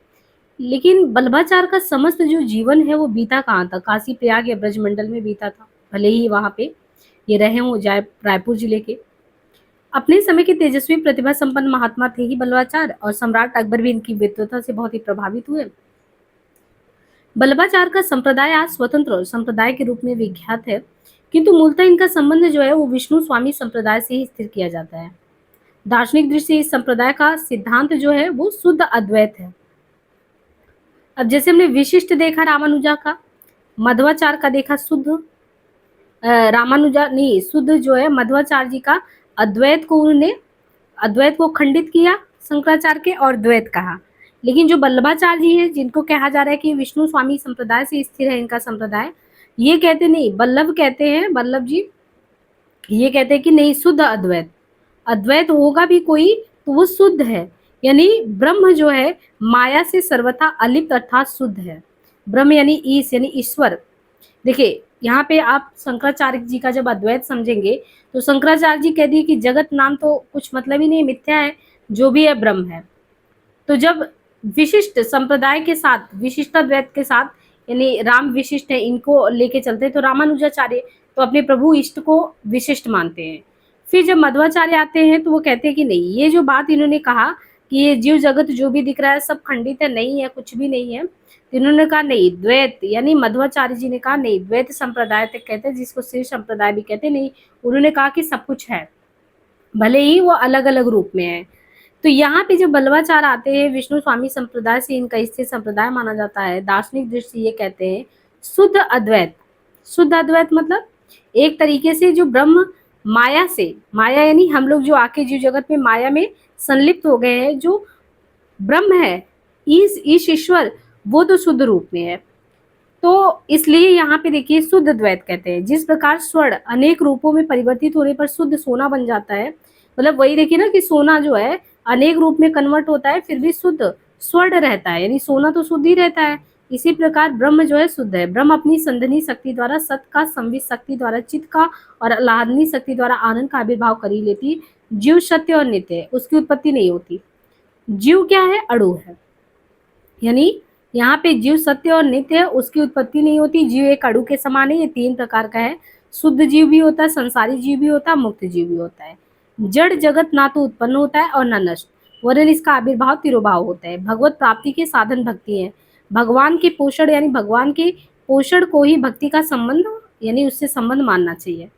लेकिन वल्लभाचार्य का समस्त जो जीवन है वो बीता कहाँ था? काशी, प्रयाग या ब्रजमंडल में बीता था। भले ही वहां पे ये रहे हों रायपुर जिले के। अपने समय के तेजस्वी प्रतिभा संपन्न महात्मा थे ही वल्लभाचार्य, और सम्राट अकबर भी इनकी विद्वता से बहुत ही प्रभावित हुए। वल्लभाचार्य का संप्रदाय आज स्वतंत्र संप्रदाय के रूप में विख्यात है, किंतु मूलतः इनका संबंध जो है वो विष्णु स्वामी संप्रदाय से ही स्थिर किया जाता है। दार्शनिक दृष्टि से इस संप्रदाय का सिद्धांत जो है वो शुद्ध अद्वैत है। अब जैसे हमने विशिष्ट देखा रामानुजा का, मध्वाचार्य का देखा शुद्ध, शुद्ध जो है मध्वाचार्य जी का अद्वैत को खंडित किया शंकराचार्य के और द्वैत कहा। लेकिन जो वल्लभाचार्य जी हैं जिनको कहा जा रहा है कि विष्णु स्वामी संप्रदाय से स्थिर है इनका संप्रदाय, ये कहते नहीं, वल्लभ जी ये कहते हैं कि नहीं, शुद्ध अद्वैत होगा भी कोई तो वो शुद्ध है, यानी ब्रह्म जो है माया से सर्वथा अलिप्त अर्थात शुद्ध है। ब्रह्म यानी ईश्वर। देखिए यहाँ पे आप शंकराचार्य जी का जब अद्वैत समझेंगे तो शंकराचार्य जी कह दिए कि जगत नाम तो कुछ मतलब ही नहीं, मिथ्या है, जो भी है ब्रह्म है। तो जब विशिष्ट संप्रदाय के साथ, विशिष्टाद्वैत के साथ, यानी राम विशिष्ट है, इनको लेके चलते हैं, तो रामानुजाचार्य तो अपने प्रभु इष्ट को विशिष्ट मानते हैं। फिर जब मध्वाचार्य आते हैं तो वो कहते हैं कि नहीं, ये जो बात इन्होंने कहा कि ये जीव जगत जो भी दिख रहा है सब खंडित है, नहीं है, कुछ भी नहीं है, तो इन्होंने कहा नहीं, द्वैत, यानी मध्वाचार्य जी ने कहा नहीं, द्वैत संप्रदाय तक कहते हैं, जिसको शिव संप्रदाय भी कहते नहीं। उन्होंने कहा कि सब कुछ है, भले ही वो अलग अलग रूप में है। तो यहाँ पे जब वल्लभाचार्य आते हैं, विष्णु स्वामी संप्रदाय से इनका स्थिर संप्रदाय माना जाता है। दार्शनिक दृष्टि ये कहते हैं शुद्ध अद्वैत मतलब एक तरीके से जो ब्रह्म माया यानी हम लोग जो आके जीव जगत में माया में संलिप्त हो गए हैं, जो ब्रह्म है ईश ईश्वर, वो तो शुद्ध रूप में है। तो इसलिए यहाँ पे देखिए शुद्ध द्वैत कहते हैं। जिस प्रकार स्वर्ण अनेक रूपों में परिवर्तित होने पर शुद्ध सोना बन जाता है, मतलब वही देखिए ना कि सोना जो है अनेक रूप में कन्वर्ट होता है फिर भी शुद्ध स्वर्ण रहता है, यानी सोना तो शुद्ध ही रहता है, इसी प्रकार ब्रह्म जो है शुद्ध है। ब्रह्म अपनी संधनी शक्ति द्वारा, सत का संवित शक्ति द्वारा, चित्त का और आह्लादनी शक्ति द्वारा आनंद का आविर्भाव कर ही लेती। जीव सत्य और नित्य है, उसकी उत्पत्ति नहीं होती। जीव क्या है? अणु है। यानी यहाँ पे जीव सत्य और नित्य है, उसकी उत्पत्ति नहीं होती। जीव एक अणु के समान है। ये 3 प्रकार का है। शुद्ध जीव भी होता है, संसारी जीव भी होता है, मुक्त जीव भी होता है। जड़ जगत ना तो उत्पन्न होता है और न नष्ट, वरन इसका आविर्भाव तिरोभाव होता है। भगवत प्राप्ति के साधन भक्ति है। भगवान के पोषण यानी भगवान के पोषण को ही भक्ति का संबंध यानी उससे संबंध मानना चाहिए।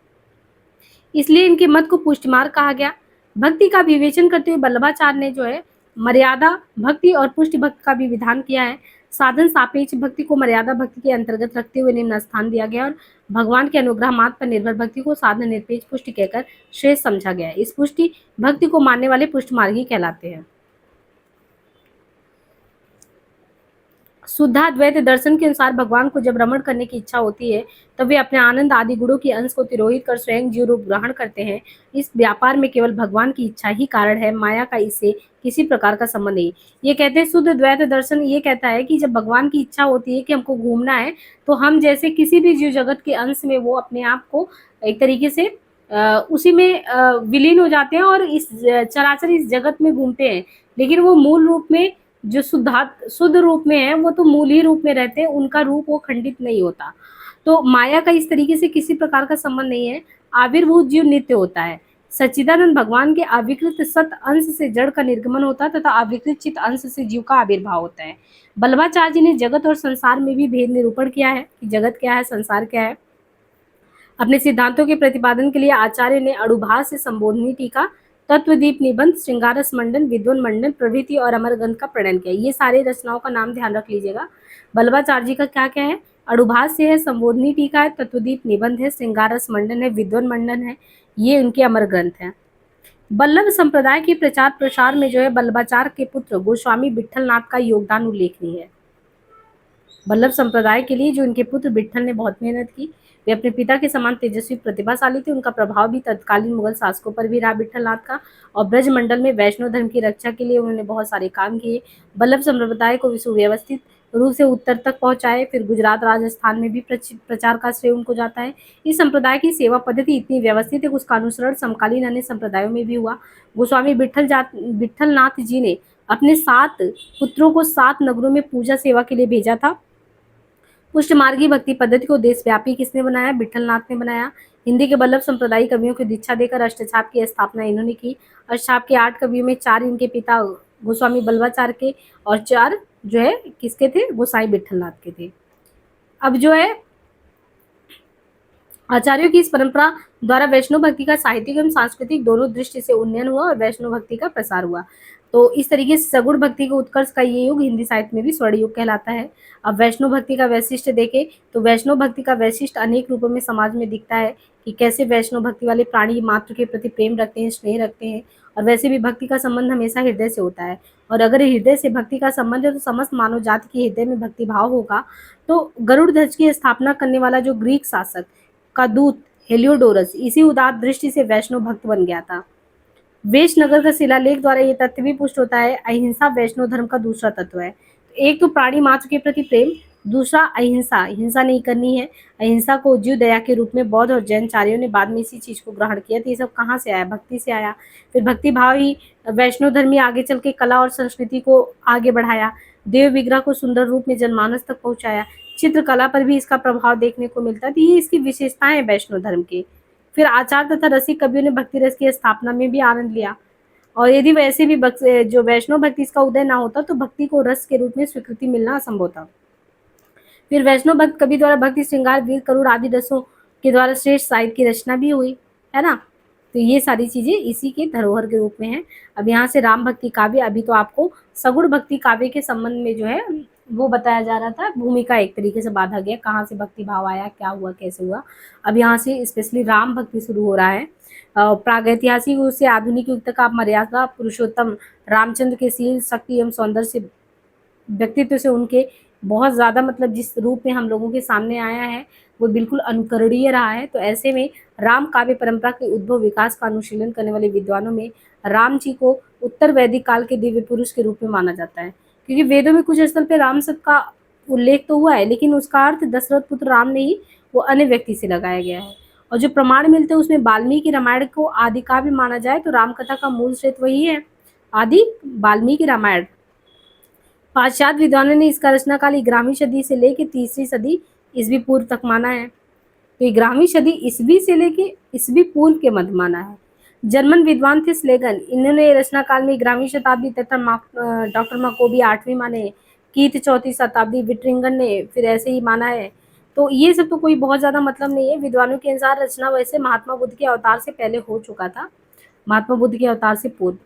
इसलिए इनके मत को पुष्टि मार्ग कहा गया। भक्ति का विवेचन करते हुए वल्लभाचार्य ने जो है मर्यादा भक्ति और पुष्टि भक्ति का भी विधान किया है। साधन सापेक्ष भक्ति को मर्यादा भक्ति के अंतर्गत रखते हुए निम्न स्थान दिया गया और भगवान के अनुग्रह मात्र पर निर्भर भक्ति को साधन निरपेक्ष पुष्टि कहकर श्रेष्ठ समझा गया है। इस पुष्टि भक्ति को मानने वाले पुष्ट मार्गी कहलाते हैं। शुद्धाद्वैत दर्शन के अनुसार भगवान को जब रमण करने की इच्छा होती है तब वे अपने आनंद आदि गुणों की अंश को तिरोहित कर स्वयं जीव रूप ग्रहण करते हैं। इस व्यापार में केवल भगवान की इच्छा ही कारण है, माया का इससे किसी प्रकार का संबंध नहीं। ये कहते हैं शुद्ध द्वैत दर्शन ये कहता है कि जब भगवान की इच्छा होती है कि हमको घूमना है तो हम जैसे किसी भी जीव जगत के अंश में वो अपने आप को एक तरीके से उसी में विलीन हो जाते हैं और इस चराचर इस जगत में घूमते हैं। लेकिन वो मूल रूप में जो शुद्ध रूप में है वो तो मूल ही रूप में रहते हैं, उनका रूप वो खंडित नहीं होता। तो माया का इस तरीके से किसी प्रकार का संबंध नहीं है। आविर्भूत जीव नित्य होता है। सच्चिदानंद भगवान के अविकृत सत अंश से जड़ का निर्गमन होता है तथा अविकृत चित अंश से जीव का आविर्भाव होता है। वल्लभाचार्य जी ने जगत और संसार में भी भेद निरूपण किया है कि जगत क्या है, संसार क्या है। अपने सिद्धांतों के प्रतिपादन के लिए आचार्य ने अणुभास से संबोधनी टीका, तत्वदीप निबंध, श्रृंगारस मंडन, विद्वन मंडन प्रभृति और अमरग्रंथ का प्रणयन किया। ये सारे रचनाओं का नाम ध्यान रख लीजिएगा। वल्लभाचार्य जी का क्या क्या है? अणुभास से है, संबोधनी टीका है, तत्वदीप निबंध है, श्रृंगारस मंडन है, विद्वन मंडन है, ये उनके अमर ग्रंथ हैं। वल्लभ संप्रदाय के प्रचार प्रसार में जो है वल्लभाचार्य के पुत्र गोस्वामी विट्ठलनाथ का योगदान उल्लेखनीय है। वल्लभ संप्रदाय के लिए जो इनके पुत्र विट्ठल ने बहुत मेहनत की, वे अपने पिता के समान तेजस्वी प्रतिभाशाली थे। उनका प्रभाव भी तत्कालीन मुगल शासकों पर भी रहा विट्ठलनाथ का, और ब्रज मंडल में वैष्णव धर्म की रक्षा के लिए उन्होंने बहुत सारे काम किए। वल्लभ संप्रदाय को सुव्यवस्थित रूप से उत्तर तक पहुंचाए। फिर गुजरात राजस्थान में भी प्रचार का श्रेय उनको जाता है। इस संप्रदाय की सेवा पद्धति इतनी व्यवस्थित है कि उसका अनुसरण समकालीन अन्य संप्रदायों में भी हुआ। गोस्वामी विट्ठलनाथ जी ने अपने 7 पुत्रों को 7 नगरों में पूजा सेवा के लिए भेजा था। पुष्टमार्गी भक्ति पद्धति को देशव्यापी किसने बनाया? विट्ठलनाथ ने बनाया। हिंदी के वल्लभ संप्रदायी कवियों को दीक्षा देकर अष्टछाप की स्थापना इन्होंने की। अष्टछाप के 8 कवियों में 4 इनके पिता गोस्वामी वल्लभाचार्य के और 4 जो है किसके थे? गोसाई विट्ठलनाथ के थे। अब जो है आचार्यों की इस परंपरा द्वारा वैष्णव भक्ति का साहित्यिक एवं सांस्कृतिक दोनों दृष्टि से उन्नयन हुआ और वैष्णव भक्ति का प्रसार हुआ। तो इस तरीके से सगुण भक्ति के उत्कर्ष का ये युग हिंदी साहित्य में भी स्वर्ण युग कहलाता है। अब वैष्णव भक्ति का वैशिष्ट्य देखें तो वैष्णव भक्ति का वैशिष्ट्य अनेक रूपों में समाज में दिखता है कि कैसे वैष्णव भक्ति वाले प्राणी मात्र के प्रति प्रेम रखते हैं, स्नेह रखते हैं, और वैसे भी भक्ति का संबंध हमेशा हृदय से होता है। और अगर हृदय से भक्ति का संबंध है तो समस्त मानव जाति के हृदय में भक्ति भाव होगा। तो गरुड़ ध्वज की स्थापना करने वाला जो ग्रीक शासक का दूत हेलियोडोरस इसी उदार दृष्टि से वैष्णव भक्त बन गया था। वेशनगर का शिलालेख द्वारा ये तथ्य भी पुष्ट होता है। अहिंसा वैष्णव धर्म का दूसरा तत्व है। एक तो प्राणी मात्र के प्रति प्रेम, दूसरा अहिंसा, हिंसा नहीं करनी है। अहिंसा को जीव दया के रूप में बौद्ध और जैनाचार्यों ने बाद में इसी चीज को ग्रहण किया। तो ये सब कहाँ से आया? भक्ति से आया। फिर भक्ति भाव ही वैष्णव धर्म ही आगे चल के कला और संस्कृति को आगे बढ़ाया। देव विग्रह को सुंदर रूप में जनमानस तक पहुंचाया। चित्रकला पर भी इसका प्रभाव देखने को मिलता है। तो ये इसकी विशेषताएं हैं वैष्णव धर्म की। फिर आचार तथा रसिक कवियों ने भक्ति रस की स्थापना में भी आनंद लिया। और यदि वैसे भी जो वैष्णव भक्ति इसका उदय ना होता तो भक्ति को रस के रूप में स्वीकृति मिलना असंभव था। फिर वैष्णव भक्त कवि द्वारा भक्ति, श्रृंगार, वीर, करुण आदि रसों के द्वारा श्रेष्ठ साहित्य की रचना भी हुई, है ना। तो ये सारी चीजें इसी के धरोहर के रूप में है। अब यहाँ से राम भक्ति काव्य, अभी तो आपको सगुण भक्ति काव्य के संबंध में जो है वो बताया जा रहा था। भूमिका एक तरीके से बांधा गया, कहाँ से भक्ति भाव आया, क्या हुआ, कैसे हुआ। अब यहाँ से स्पेशली राम भक्ति शुरू हो रहा है। प्रागैतिहासिक से आधुनिक युग तक आप मर्यादा पुरुषोत्तम रामचंद्र के शील, शक्ति एवं सौंदर्य से, व्यक्तित्व से उनके बहुत ज़्यादा मतलब जिस रूप में हम लोगों के सामने आया है वो बिल्कुल अनुकरणीय रहा है। तो ऐसे में राम काव्य परंपरा के उद्भव विकास का अनुशीलन करने वाले विद्वानों में राम जी को उत्तर वैदिक काल के दिव्य पुरुष के रूप में माना जाता है, क्योंकि वेदों में कुछ स्थल पे राम शब्द का उल्लेख तो हुआ है, लेकिन उसका अर्थ दशरथ पुत्र राम नहीं, वो अन्य व्यक्ति से लगाया गया है। और जो प्रमाण मिलते हैं उसमें वाल्मीकि रामायण को आदि काव्य माना जाए तो रामकथा का मूल स्रोत वही है, आदि वाल्मीकि रामायण। पाश्चात्य विद्वानों ने इसका रचना काल 11वीं सदी से लेकर तीसरी सदी ईस्वी पूर्व तक माना है। तो 11वीं सदी ईस्वी से लेकर ईस्वी पूर्व के मध्य माना है। जर्मन विद्वान थे स्लेगन, इन्होंने रचना काल में 11वीं शताब्दी तथा डॉक्टर माकोबी 8वीं माने, कीथ 4वीं शताब्दी, विट्रिंगन ने फिर ऐसे ही माना है। तो ये सब तो कोई बहुत ज्यादा मतलब नहीं है। विद्वानों के अनुसार रचना वैसे महात्मा बुद्ध के अवतार से पहले हो चुका था, महात्मा बुद्ध के अवतार से पूर्व,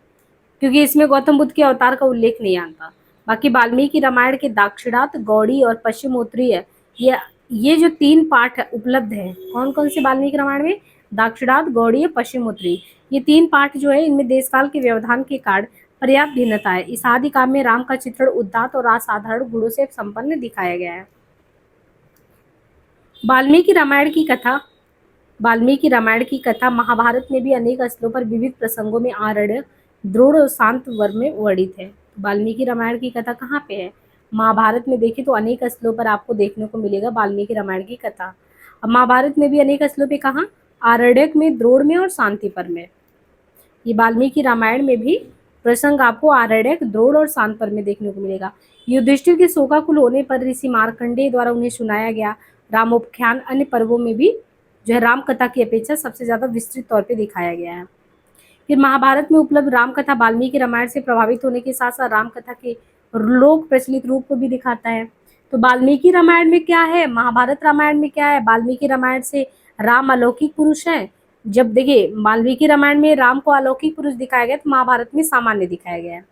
क्योंकि इसमें गौतम बुद्ध के अवतार का उल्लेख नहीं आता। बाकी वाल्मीकि रामायण के दाक्षिणात्य, गौड़ी और पश्चिमोत्तरीय, ये जो 3 पाठ उपलब्ध है, कौन कौन से वाल्मीकि रामायण में, दाक्षिणात्य, गौड़ी, पश्चिमोत्तरी, ये 3 पाठ जो है इनमें देशकाल के व्यवधान के कारण पर्याप्त भिन्नता है। इस आदि काव्य में राम का चित्रण उदात्त और असाधारण गुणों से संपन्न दिखाया गया है। वाल्मीकि रामायण की कथा, वाल्मीकि रामायण की कथा महाभारत में भी अनेक स्थलों पर विविध प्रसंगों में आरण्यक, द्रोण और शांत वर्ग में वर्णित है। वाल्मीकि रामायण की कथा कहाँ पे है? महाभारत में देखिए तो अनेक स्थलों पर आपको देखने को मिलेगा वाल्मीकि रामायण की कथा। अब महाभारत में भी अनेक स्थलों पे कहाँ? आरण्यक में, द्रोण में और शांतिपर में। ये वाल्मीकि रामायण में भी प्रसंग आपको आरण्यक, द्रोण और शांतिपर में देखने को मिलेगा। युधिष्ठिर के शोकाकुल होने पर ऋषि मार्कंडेय द्वारा उन्हें सुनाया गया रामोपाख्यान अन्य पर्वों में भी जो है राम कथा की अपेक्षा सबसे ज्यादा विस्तृत तौर पे दिखाया गया है। फिर महाभारत में उपलब्ध राम कथा वाल्मीकि रामायण से प्रभावित होने के साथ साथ राम कथा के लोक प्रचलित रूप को भी दिखाता है। तो वाल्मीकि रामायण में क्या है, महाभारत रामायण में क्या है? वाल्मीकि रामायण से राम अलौकिक पुरुष है। जब देखिए वाल्मीकि रामायण में राम को अलौकिक पुरुष दिखाया गया तो महाभारत में सामान्य दिखाया गया है।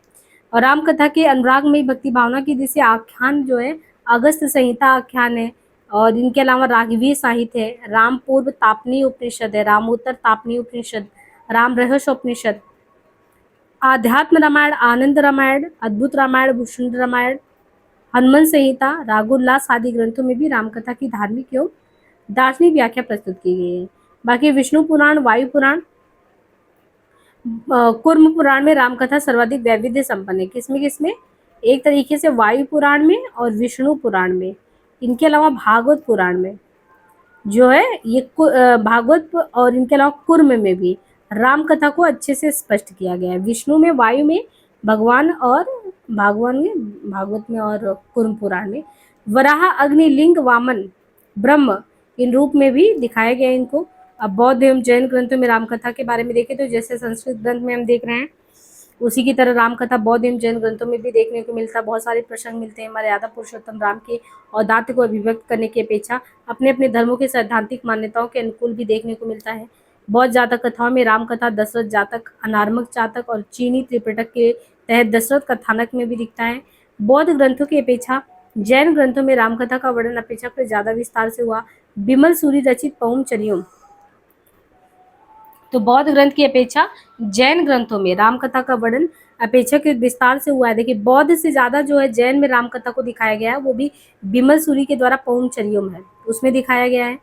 और राम कथा के अनुराग में भक्ति भावना की दृष्टि आख्यान जो है अगस्त संहिता आख्यान है। और इनके अलावा राघवीय साहित्य है, राम पूर्व तापनीय उपनिषद है, रामोत्तर तापनीय उपनिषद, राम रहस्य उपनिषद, आध्यात्म रामायण, आनंद रामायण, अद्भुत रामायण, भूषण रामायण, हनुमान संहिता, रागोल्लास आदि ग्रंथों में भी रामकथा की धार्मिक एवं दार्शनिक व्याख्या प्रस्तुत की गई है। बाकी विष्णु पुराण, वायु पुराण, कूर्म पुराण में रामकथा सर्वाधिक वैविध्य संपन्न है। किसमें किसमें? एक तरीके से वायु पुराण में और विष्णु पुराण में। इनके अलावा भागवत पुराण में जो है ये भागवत और इनके अलावा कुर्म में भी राम कथा को अच्छे से स्पष्ट किया गया है। विष्णु में, वायु में भगवान और भागवान में, भागवत में और कुर्म पुराण में वराह, अग्नि, लिंग, वामन, ब्रह्म इन रूप में भी दिखाया गया है इनको। अब बौद्ध एवं जैन ग्रंथों में रामकथा के बारे में देखें तो जैसे संस्कृत ग्रंथ में हम देख रहे हैं उसी की तरह रामकथा बौद्ध एवं जैन ग्रंथों में भी देखने को मिलता है। बहुत सारे प्रसंग मिलते हैं मर्यादा पुरुषोत्तम राम के औदात्य को अभिव्यक्त करने की अपेक्षा अपने अपने धर्मों के सैद्धांतिक मान्यताओं के अनुकूल भी देखने को मिलता है। बौद्ध जातक कथाओं में रामकथा दशरथ जातक, अनार्मक जातक और चीनी त्रिपिटक के तहत दशरथ कथानक में भी दिखता है। बौद्ध ग्रंथों की अपेक्षा जैन ग्रंथों में रामकथा का वर्णन अपेक्षाकृत ज्यादा विस्तार से हुआ। बिमल सूरी रचित पौमचरियों, तो बौद्ध ग्रंथ की अपेक्षा जैन ग्रंथों में रामकथा का वर्णन अपेक्षाकृत विस्तार से हुआ है। देखिए बौद्ध से ज्यादा जो है जैन में रामकथा को दिखाया गया है, वो भी बिमल सूरी के द्वारा पौमचरियों में उसमें दिखाया गया है।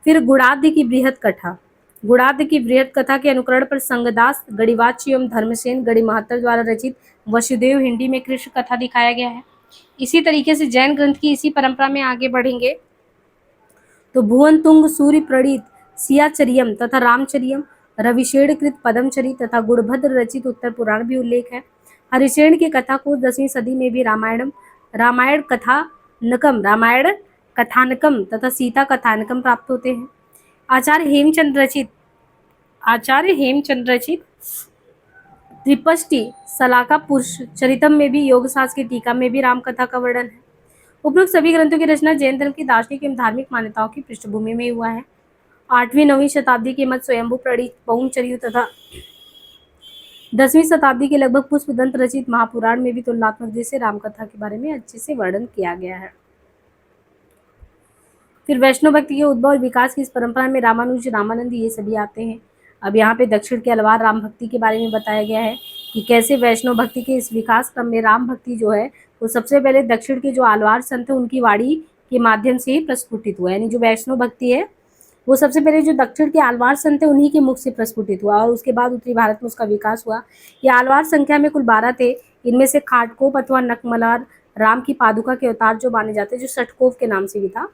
फिर गुणाद्य की बृहत कथा, गुणाद्य की बृहत कथा के अनुकरण पर संगदास, गणिवाच्य एवं धर्मसेन गणिमहत्तर द्वारा रचित वसुदेव हिंदी में कृष्ण कथा दिखाया गया है। इसी तरीके से जैन ग्रंथ की इसी परंपरा में आगे बढ़ेंगे तो भुवन तुंग सूर्य प्रणीत सियाचरियम तथा रामचरियम, रविशेण कृत पदमचरी तथा गुणभद्र रचित उत्तर पुराण भी उल्लेख है। हरिशेण की कथा को 10वीं सदी में भी रामायण कथानकम तथा सीता कथानकम प्राप्त होते हैं। आचार्य हेमचंद्र रचित त्रिपष्टि सलाका पुरुष चरितम में भी योग शास्त्र की टीका में भी रामकथा का वर्णन है। उपरोक्त सभी ग्रंथों की रचना जैन धर्म की दार्शनिक एवं धार्मिक मान्यताओं की पृष्ठभूमि में हुआ है। 8वीं-9वीं शताब्दी के मध्य स्वयंभू प्रणीत पौमचरियों तथा 10वीं शताब्दी के लगभग पुष्पदंत रचित महापुराण में भी तुलनात्मक दृष्टि से रामकथा के बारे में अच्छे से वर्णन किया गया है। फिर वैष्णव भक्ति के उद्भव और विकास की इस परंपरा में रामानुज, रामानंद ये सभी आते हैं। अब यहाँ पे दक्षिण के अलवार राम भक्ति के बारे में बताया गया है कि कैसे वैष्णव भक्ति के इस विकास क्रम में राम भक्ति जो है वो सबसे पहले दक्षिण के जो आलवार संत है उनकी वाणी के माध्यम से ही प्रस्फुटित हुआ। यानी जो वैष्णव भक्ति है वो सबसे पहले जो दक्षिण के आलवार संत है उन्हीं के मुख से प्रस्फुटित हुआ और उसके बाद उत्तरी भारत में उसका विकास हुआ। ये आलवार संख्या में कुल 12 थे। इनमें से खाटकोप अथवा नकमलार, राम की पादुका के अवतार जो माने जाते हैं, जो षटकोप के नाम से भी था।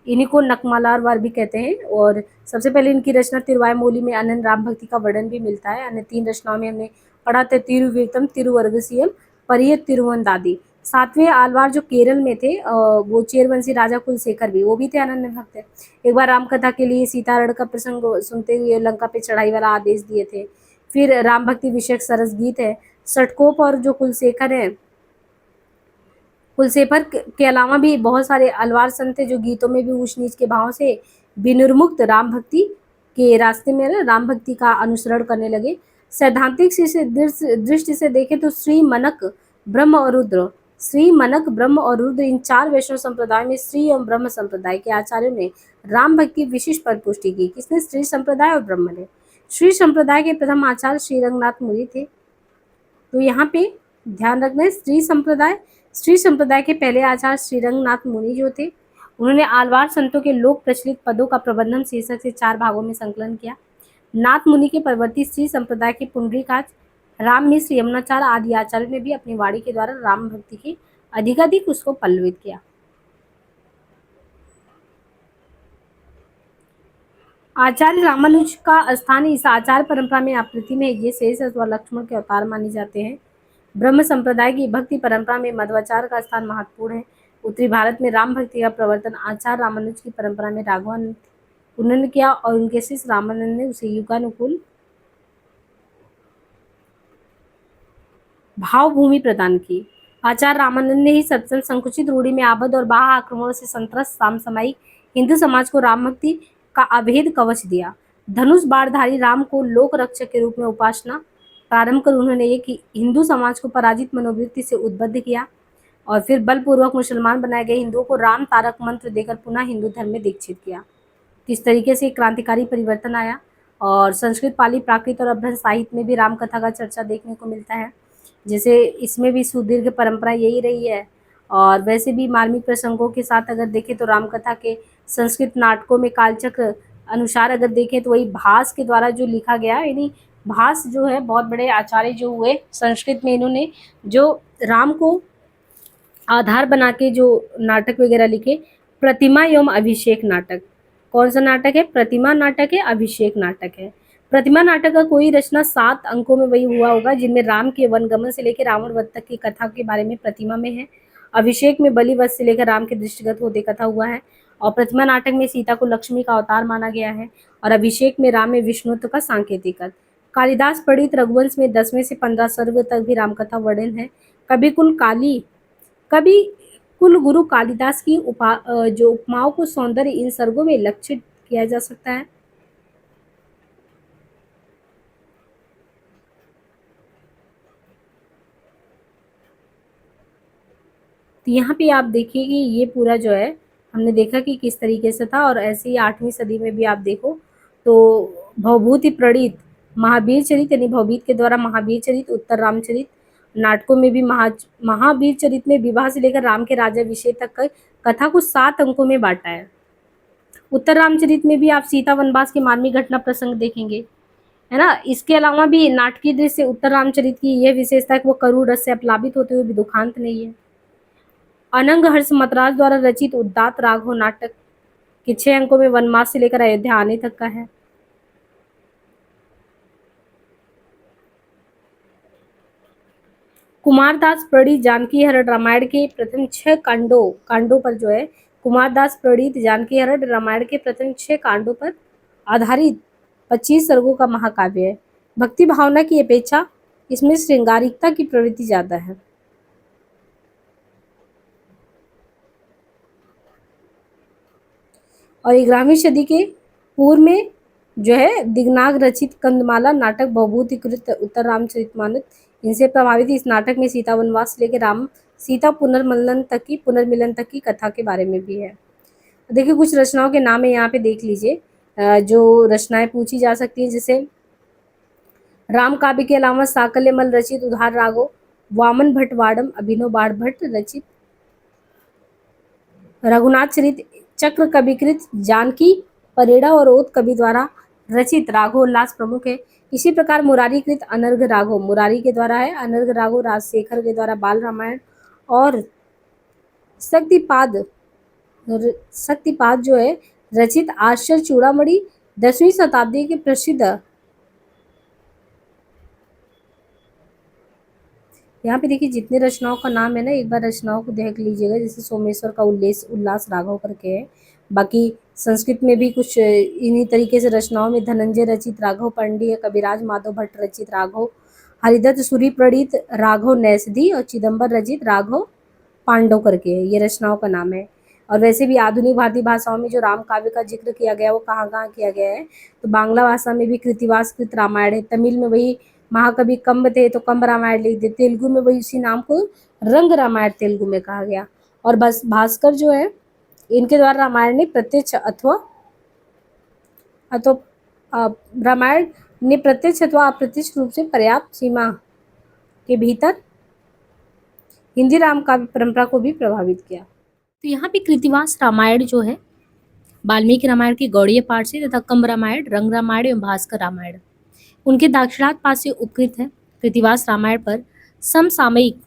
इन्हीं को नकमालार वार भी कहते हैं। और सबसे पहले इनकी रचना तिरुवायमोली में अनंत राम भक्ति का वर्णन भी मिलता है। अन्य 3 रचनाओं में हमने पढ़ा था, तिरुवीरतम, तिरुवरगसियम, परियत तिरुवंदादी। 7वें आलवार जो केरल में थे, वो चेरवंशी राजा कुलशेखर भी, वो भी थे अनन्य भक्त। एक बार राम कथा के लिए सीताहरण का प्रसंग सुनते हुए लंका पे चढ़ाई वाला आदेश दिए थे। फिर राम भक्ति विषयक सरस गीत है, षटकोप। और जो कुलशेखर है, कुलशेखर के अलावा भी बहुत सारे अलवार संत थे जो गीतों में भी ऊंच नीच के भाव से विनिर्मुक्त राम भक्ति के रास्ते में ना राम भक्ति का अनुसरण करने लगे। सैद्धांतिक दृष्टि से देखें तो श्री मनक, ब्रह्म और रुद्र, श्री मनक, ब्रह्म और रुद्र, इन 4 वैष्णव संप्रदाय में श्री एवं ब्रह्म संप्रदाय के आचार्यों ने राम भक्ति विशिष्ट पर पुष्टि की। किसने? श्री संप्रदाय और ब्रह्म ने। श्री संप्रदाय के प्रथम आचार्य श्री रंगनाथ मुनि थे। तो यहाँ पे ध्यान रखना है, श्री संप्रदाय के पहले आचार्य श्री रंगनाथ मुनि जो थे, उन्होंने आलवार संतों के लोक प्रचलित पदों का प्रबंधन शीर्षक से 4 भागों में संकलन किया। नाथ मुनि के परवर्ती श्री संप्रदाय के पुंडरीकाक्ष, राम मिश्र, यमुनाचार्य आदि आचार्यों ने भी अपनी वाणी के द्वारा राम भक्ति के अधिकाधिक उसको पल्लवित किया। आचार्य रामानुज का स्थान इस आचार परंपरा में अप्रतिम है। ये शेष अथवा लक्ष्मण के अवतार माने जाते हैं। ब्रह्म संप्रदाय की भक्ति परंपरा में मध्वाचार्य का स्थान महत्वपूर्ण है। उत्तरी भारत में राम भक्ति का प्रवर्तन आचार्य रामानुज की परंपरा में राघवानंद उन्होंने किया और उनके शिष्य रामानंद ने उसे युगानुकूल भावभूमि प्रदान की। आचार्य रामानंद ने ही सत्संग संकुचित रूढ़ी में आबद्ध और बाह्य आक्रमणों से संत्रस्त सामसामयिक हिंदू समाज को राम भक्ति का अभेद कवच दिया। धनुष बाणधारी राम को लोक रक्षक के रूप में उपासना प्रारंभ कर उन्होंने एक हिंदू समाज को पराजित मनोवृत्ति से उद्बुद्ध किया और फिर बलपूर्वक मुसलमान बनाए गए हिंदुओं को राम तारक मंत्र देकर पुनः हिंदू धर्म में दीक्षित किया। इस तरीके से क्रांतिकारी परिवर्तन आया और संस्कृत, पाली, प्राकृत और अभ्रंश साहित्य में भी राम कथा का चर्चा देखने को मिलता है। जैसे इसमें भी सुदीर्घ परंपरा यही रही है। और वैसे भी मार्मिक प्रसंगों के साथ अगर देखें तो राम कथा के संस्कृत नाटकों में कालचक्र अनुसार अगर देखें तो वही भास के द्वारा जो लिखा गया, यानी भास जो है बहुत बड़े आचार्य जो हुए संस्कृत में, इन्होंने जो राम को आधार बना के जो नाटक वगैरह लिखे। प्रतिमा एवं अभिषेक नाटक, कौन सा नाटक है? प्रतिमा नाटक है, अभिषेक नाटक है। प्रतिमा नाटक का कोई रचना 7 अंकों में वही हुआ होगा जिनमें राम के वनगमन से लेकर रावण वध तक की कथा के बारे में प्रतिमा में है। अभिषेक में बलि वध से लेकर राम के दृष्टिगत होते कथा हुआ है और प्रतिमा नाटक में सीता को लक्ष्मी का अवतार माना गया है और अभिषेक में राम में विष्णुत्व का सांकेतिक अर्थ। कालिदास प्रणीत रघुवंश में 10वें से 15 सर्ग तक भी रामकथा वर्णन है। कवि कुल गुरु कालिदास की जो उपमाओं को सौंदर्य इन सर्गों में लक्षित किया जा सकता है। तो यहाँ पे आप देखिए कि ये पूरा जो है हमने देखा कि किस तरीके से था। और ऐसे ही 8वीं सदी में भी आप देखो तो भवभूति प्रणीत महावीर चरित, यानी भवभीत के द्वारा महावीर चरित, उत्तर रामचरित, नाटकों में भी महावीर चरित में विवाह से लेकर राम के राज्याभिषेक तक कथा को 7 अंकों में बांटा है। उत्तर रामचरित में भी आप सीता वनवास के मार्मिक घटना प्रसंग देखेंगे, है ना। इसके अलावा भी नाटकीय दृष्टि से उत्तर रामचरित की यह विशेषता है कि वो करुण रस से प्लावित होते हुए भी दुखांत नहीं है। अनंग हर्ष मतराज द्वारा रचित उदात्त राघव नाटक के 6 अंकों में वनवास से लेकर अयोध्या आने तक का है। कुमारदास प्रणीत जानकी हरण रामायण के प्रथम 6 कांडों पर जो है, कुमारदास प्रणीत जानकी हरण रामायण के प्रथम 6 कांडों पर आधारित 25 सर्गों का महाकाव्य है। भक्ति भावना की अपेक्षा इसमें श्रृंगारिकता की प्रवृत्ति ज्यादा है। और 11वीं सदी के पूर्व में जो है दिग्नाग रचित कंदमाला नाटक भवभूतिकृत उत्तर रामचरितमानस, इनसे प्रभावित इस नाटक में सीता वनवास से लेकर राम सीता पुनर्मिलन तक की कथा के बारे में भी है। देखिए कुछ रचनाओं के नाम है यहाँ पे देख लीजिए जो रचनाएं पूछी जा सकती हैं। जैसे राम काव्य के अलावा साकल्यमल रचित उधार राघव, वामन भट्ट वाडम, अभिनव बाण भट्ट रचित रघुनाथ चरित, चक्र कविकृत जानकी परेड़ा और ओत कवि द्वारा रचित राघव उल्लास प्रमुख है। इसी प्रकार मुरारीकृत अनर्घ राघव मुरारी के द्वारा है, अनर्घ राघव राजशेखर के द्वारा बाल रामायण और शक्तिपाद शक्तिपाद जो है रचित आश्चर्य चूड़ामणि 10वीं शताब्दी के प्रसिद्ध। यहाँ पे देखिए जितने रचनाओं का नाम है ना, एक बार रचनाओं को देख लीजिएगा। जैसे सोमेश्वर का उल्लास राघव करके है। बाकी संस्कृत में भी कुछ इन्हीं तरीके से रचनाओं में धनंजय रचित राघव पंडित, कविराज माधव भट्ट रचित राघव, हरिदत्त सूरि प्रणीत राघव नैषधि और चिदम्बर रचित राघव पांडव करके है। ये रचनाओं का नाम है। और वैसे भी आधुनिक भारतीय भाषाओं में जो राम काव्य का जिक्र किया गया है वो कहाँ कहाँ किया गया है, तो बांग्ला भाषा में भी कृतिवास कृत रामायण है, तमिल में वही महाकवि कंब थे तो कंब रामायण लिख दे, तेलुगु में वही उसी नाम को रंग रामायण तेलुगु में कहा गया। और बस भास्कर जो है इनके द्वारा रामायण ने प्रत्यक्ष अथवा रामायण ने प्रत्यक्ष अथवा अप्रत्यक्ष रूप से पर्याप्त सीमा के भीतर हिंदी राम काव्य परंपरा को भी प्रभावित किया। तो यहाँ पे कृतिवास रामायण जो है वाल्मीकि रामायण के गौड़ीय पाठ से तथा कंब रामायण, रंग रामायण एवं भास्कर रामायण उनके दाक्षिणात्य पाठ से उपकृत है। कृतिवास रामायण पर समसामयिक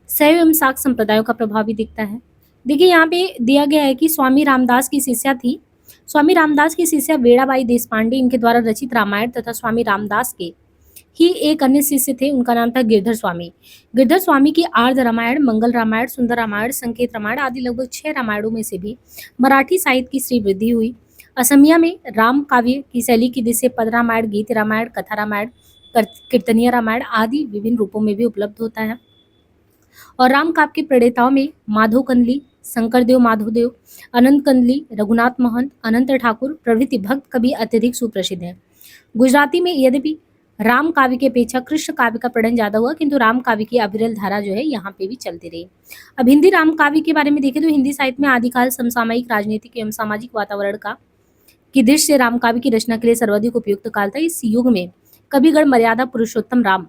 शैव एवं शाक्त संप्रदायों का प्रभाव भी दिखता है। देखिए यहाँ पे दिया गया है कि स्वामी रामदास की शिष्या थी। स्वामी रामदास की शिष्या वेड़ाबाई देशपांडे इनके द्वारा रचित रामायण तथा स्वामी रामदास के ही एक अन्य शिष्य थे, उनका नाम था गिरधर स्वामी। गिरधर स्वामी की आर्ध रामायण, मंगल रामायण, सुंदर रामायण, संकेत रामायण आदि लगभग 6 रामायणों में से भी मराठी साहित्य की श्री वृद्धि हुई। असमिया में राम काव्य की शैली की जिससे पद रामायण, गीत रामायण, कथा रामायण, कीर्तनीय रामायण आदि विभिन्न रूपों में भी उपलब्ध होता है। और राम काव्य के प्रणेताओं में माधव कंदली, शंकरदेव माधवदेव, अनंत कंदली, रघुनाथ महंत, अनंत ठाकुर प्रभृति भक्त कवि अत्यधिक सुप्रसिद्ध हैं। गुजराती में यद्यपि राम काव्य की अपेक्षा कृष्ण काव्य का प्रणयन ज्यादा हुआ, किंतु राम काव्य की अविरल धारा जो है यहाँ पे भी चलती रही। अब हिंदी राम काव्य के बारे में देखें तो हिंदी साहित्य में आदिकाल समसामयिक राजनीतिक एवं सामाजिक वातावरण का की दृष्टि से राम काव्य की रचना के लिए सर्वाधिक उपयुक्त काल था। इस युग में कविगण मर्यादा पुरुषोत्तम राम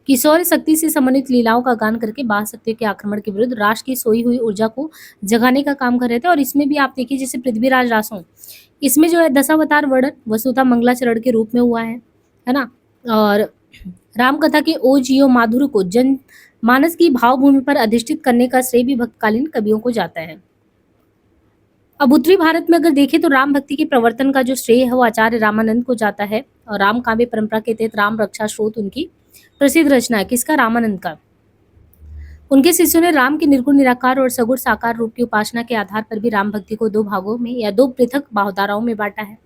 किशोर शक्ति से समन्वित लीलाओं का गान करके बाह्य शक्तियों के आक्रमण के विरुद्ध राष्ट्र की सोई हुई ऊर्जा को जगाने का काम कर रहे थे। और इसमें भी आप देखिए जैसे पृथ्वीराज रासों, इसमें जो है दशावतार वर्णन वसुधा मंगलाचरण के रूप में हुआ है ना। और राम कथा के ओजियो माधुर्य को जन मानस की भावभूमि पर अधिष्ठित करने का श्रेय भी भक्तकालीन कवियों को जाता है। अब उत्तरी भारत में अगर देखें तो राम भक्ति के प्रवर्तन का जो श्रेय है वो आचार्य रामानंद को जाता है। और राम काव्य परंपरा के तहत राम रक्षा स्रोत उनकी प्रसिद्ध रचना है। किसका? रामानंद का। उनके शिष्यों ने राम के निर्गुण निराकार और सगुण साकार रूप की उपासना के आधार पर भी राम भक्ति को 2 भागों में या 2 पृथक भावधाराओं में बांटा है।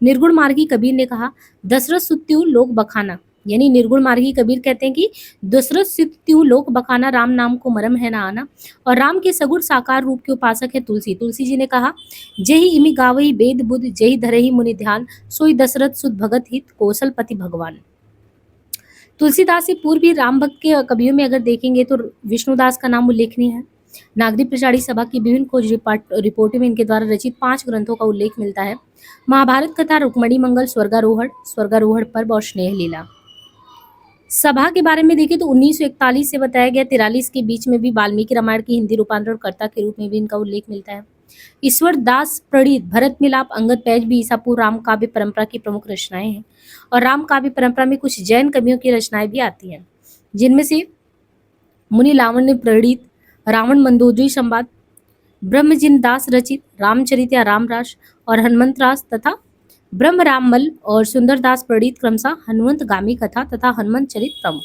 निर्गुण मार्गी कबीर ने कहा दशरथ सुत्यु लोक बखाना, यानी निर्गुण मार्गी कबीर कहते हैं कि दशरथ सुत्यु लोक बखाना, राम नाम को मरम है ना आना। और राम के सगुण साकार रूप के उपासक है तुलसी। तुलसी जी ने कहा जही इमि गावही वेद बुद्ध, जही धरही मुनि ध्यान, सोई दशरथ सुत भगत हित, कौशलपति भगवान। तुलसीदास से पूर्व भी राम भक्त के कवियों में अगर देखेंगे तो विष्णुदास का नाम उल्लेखनीय है। नागरिक प्रचारी सभा की विभिन्न खोज रिपोर्टों में इनके द्वारा रचित 5 ग्रंथों का उल्लेख मिलता है। महाभारत कथा, रुक्मणी मंगल, स्वर्गारोहण पर्व और स्नेह लीला। सभा के बारे में देखें तो 1941 से बताया गया 43 के बीच में भी वाल्मीकि रामायण की हिंदी रूपांतरण कर्ता के रूप में भी इनका उल्लेख मिलता है। ईश्वर दास प्रणीत भरत मिलाप, अंगद पैज भी ईसापुर राम काव्य परंपरा की प्रमुख रचनाएं हैं। और राम काव्य परंपरा में कुछ जैन कवियों की रचनाएं भी आती हैं, जिनमें से मुनि लावण्य प्रणीत रावण मंदोदरी संवाद, ब्रह्मजिन दास रचित रामचरित या रामरास और हनुमंतरास तथा ब्रह्म राममल और सुंदरदास प्रणीत क्रमशः हनुमंत गामी कथा तथा हनुमंत चरित प्रमुख।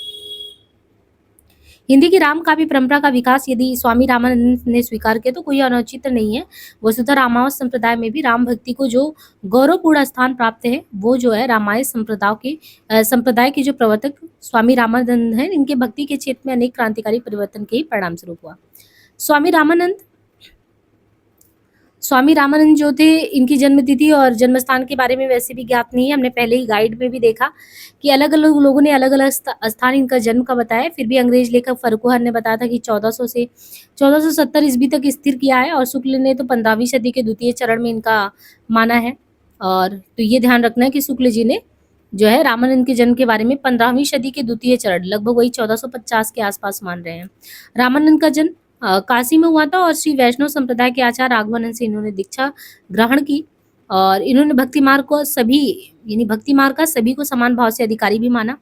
हिंदी की राम काव्य परंपरा का विकास यदि स्वामी रामानंद ने स्वीकार किया तो कोई अनुचित नहीं है। वसुधा रामावत संप्रदाय में भी राम भक्ति को जो गौरवपूर्ण स्थान प्राप्त है वो जो है रामायण संप्रदाय के जो प्रवर्तक स्वामी रामानंद हैं, इनके भक्ति के क्षेत्र में अनेक क्रांतिकारी परिवर्तन के ही परिणाम स्वरूप हुआ। स्वामी रामानंद जो थे, इनकी जन्मतिथि और जन्मस्थान के बारे में वैसे भी ज्ञात नहीं है। हमने पहले ही गाइड में भी देखा कि अलग अलग लोगों ने अलग अलग स्थान इनका जन्म का बताया। फिर भी अंग्रेज लेखक फर्रुखार ने बताया था कि 1400 से 1470 ईस्वी तक स्थिर किया है। और शुक्ल ने तो 15वीं सदी के द्वितीय चरण में इनका माना है। और तो ये ध्यान रखना है कि शुक्ल जी ने जो है रामानंद के जन्म के बारे में 15वीं सदी के द्वितीय चरण लगभग वही 1450 के आसपास मान रहे हैं। रामानंद का जन्म काशी में हुआ था और श्री वैष्णव संप्रदाय के आचार्य राघवानंद से इन्होंने दीक्षा ग्रहण की। और इन्होंने भक्ति मार्ग का सभी को समान भाव से अधिकारी भी माना।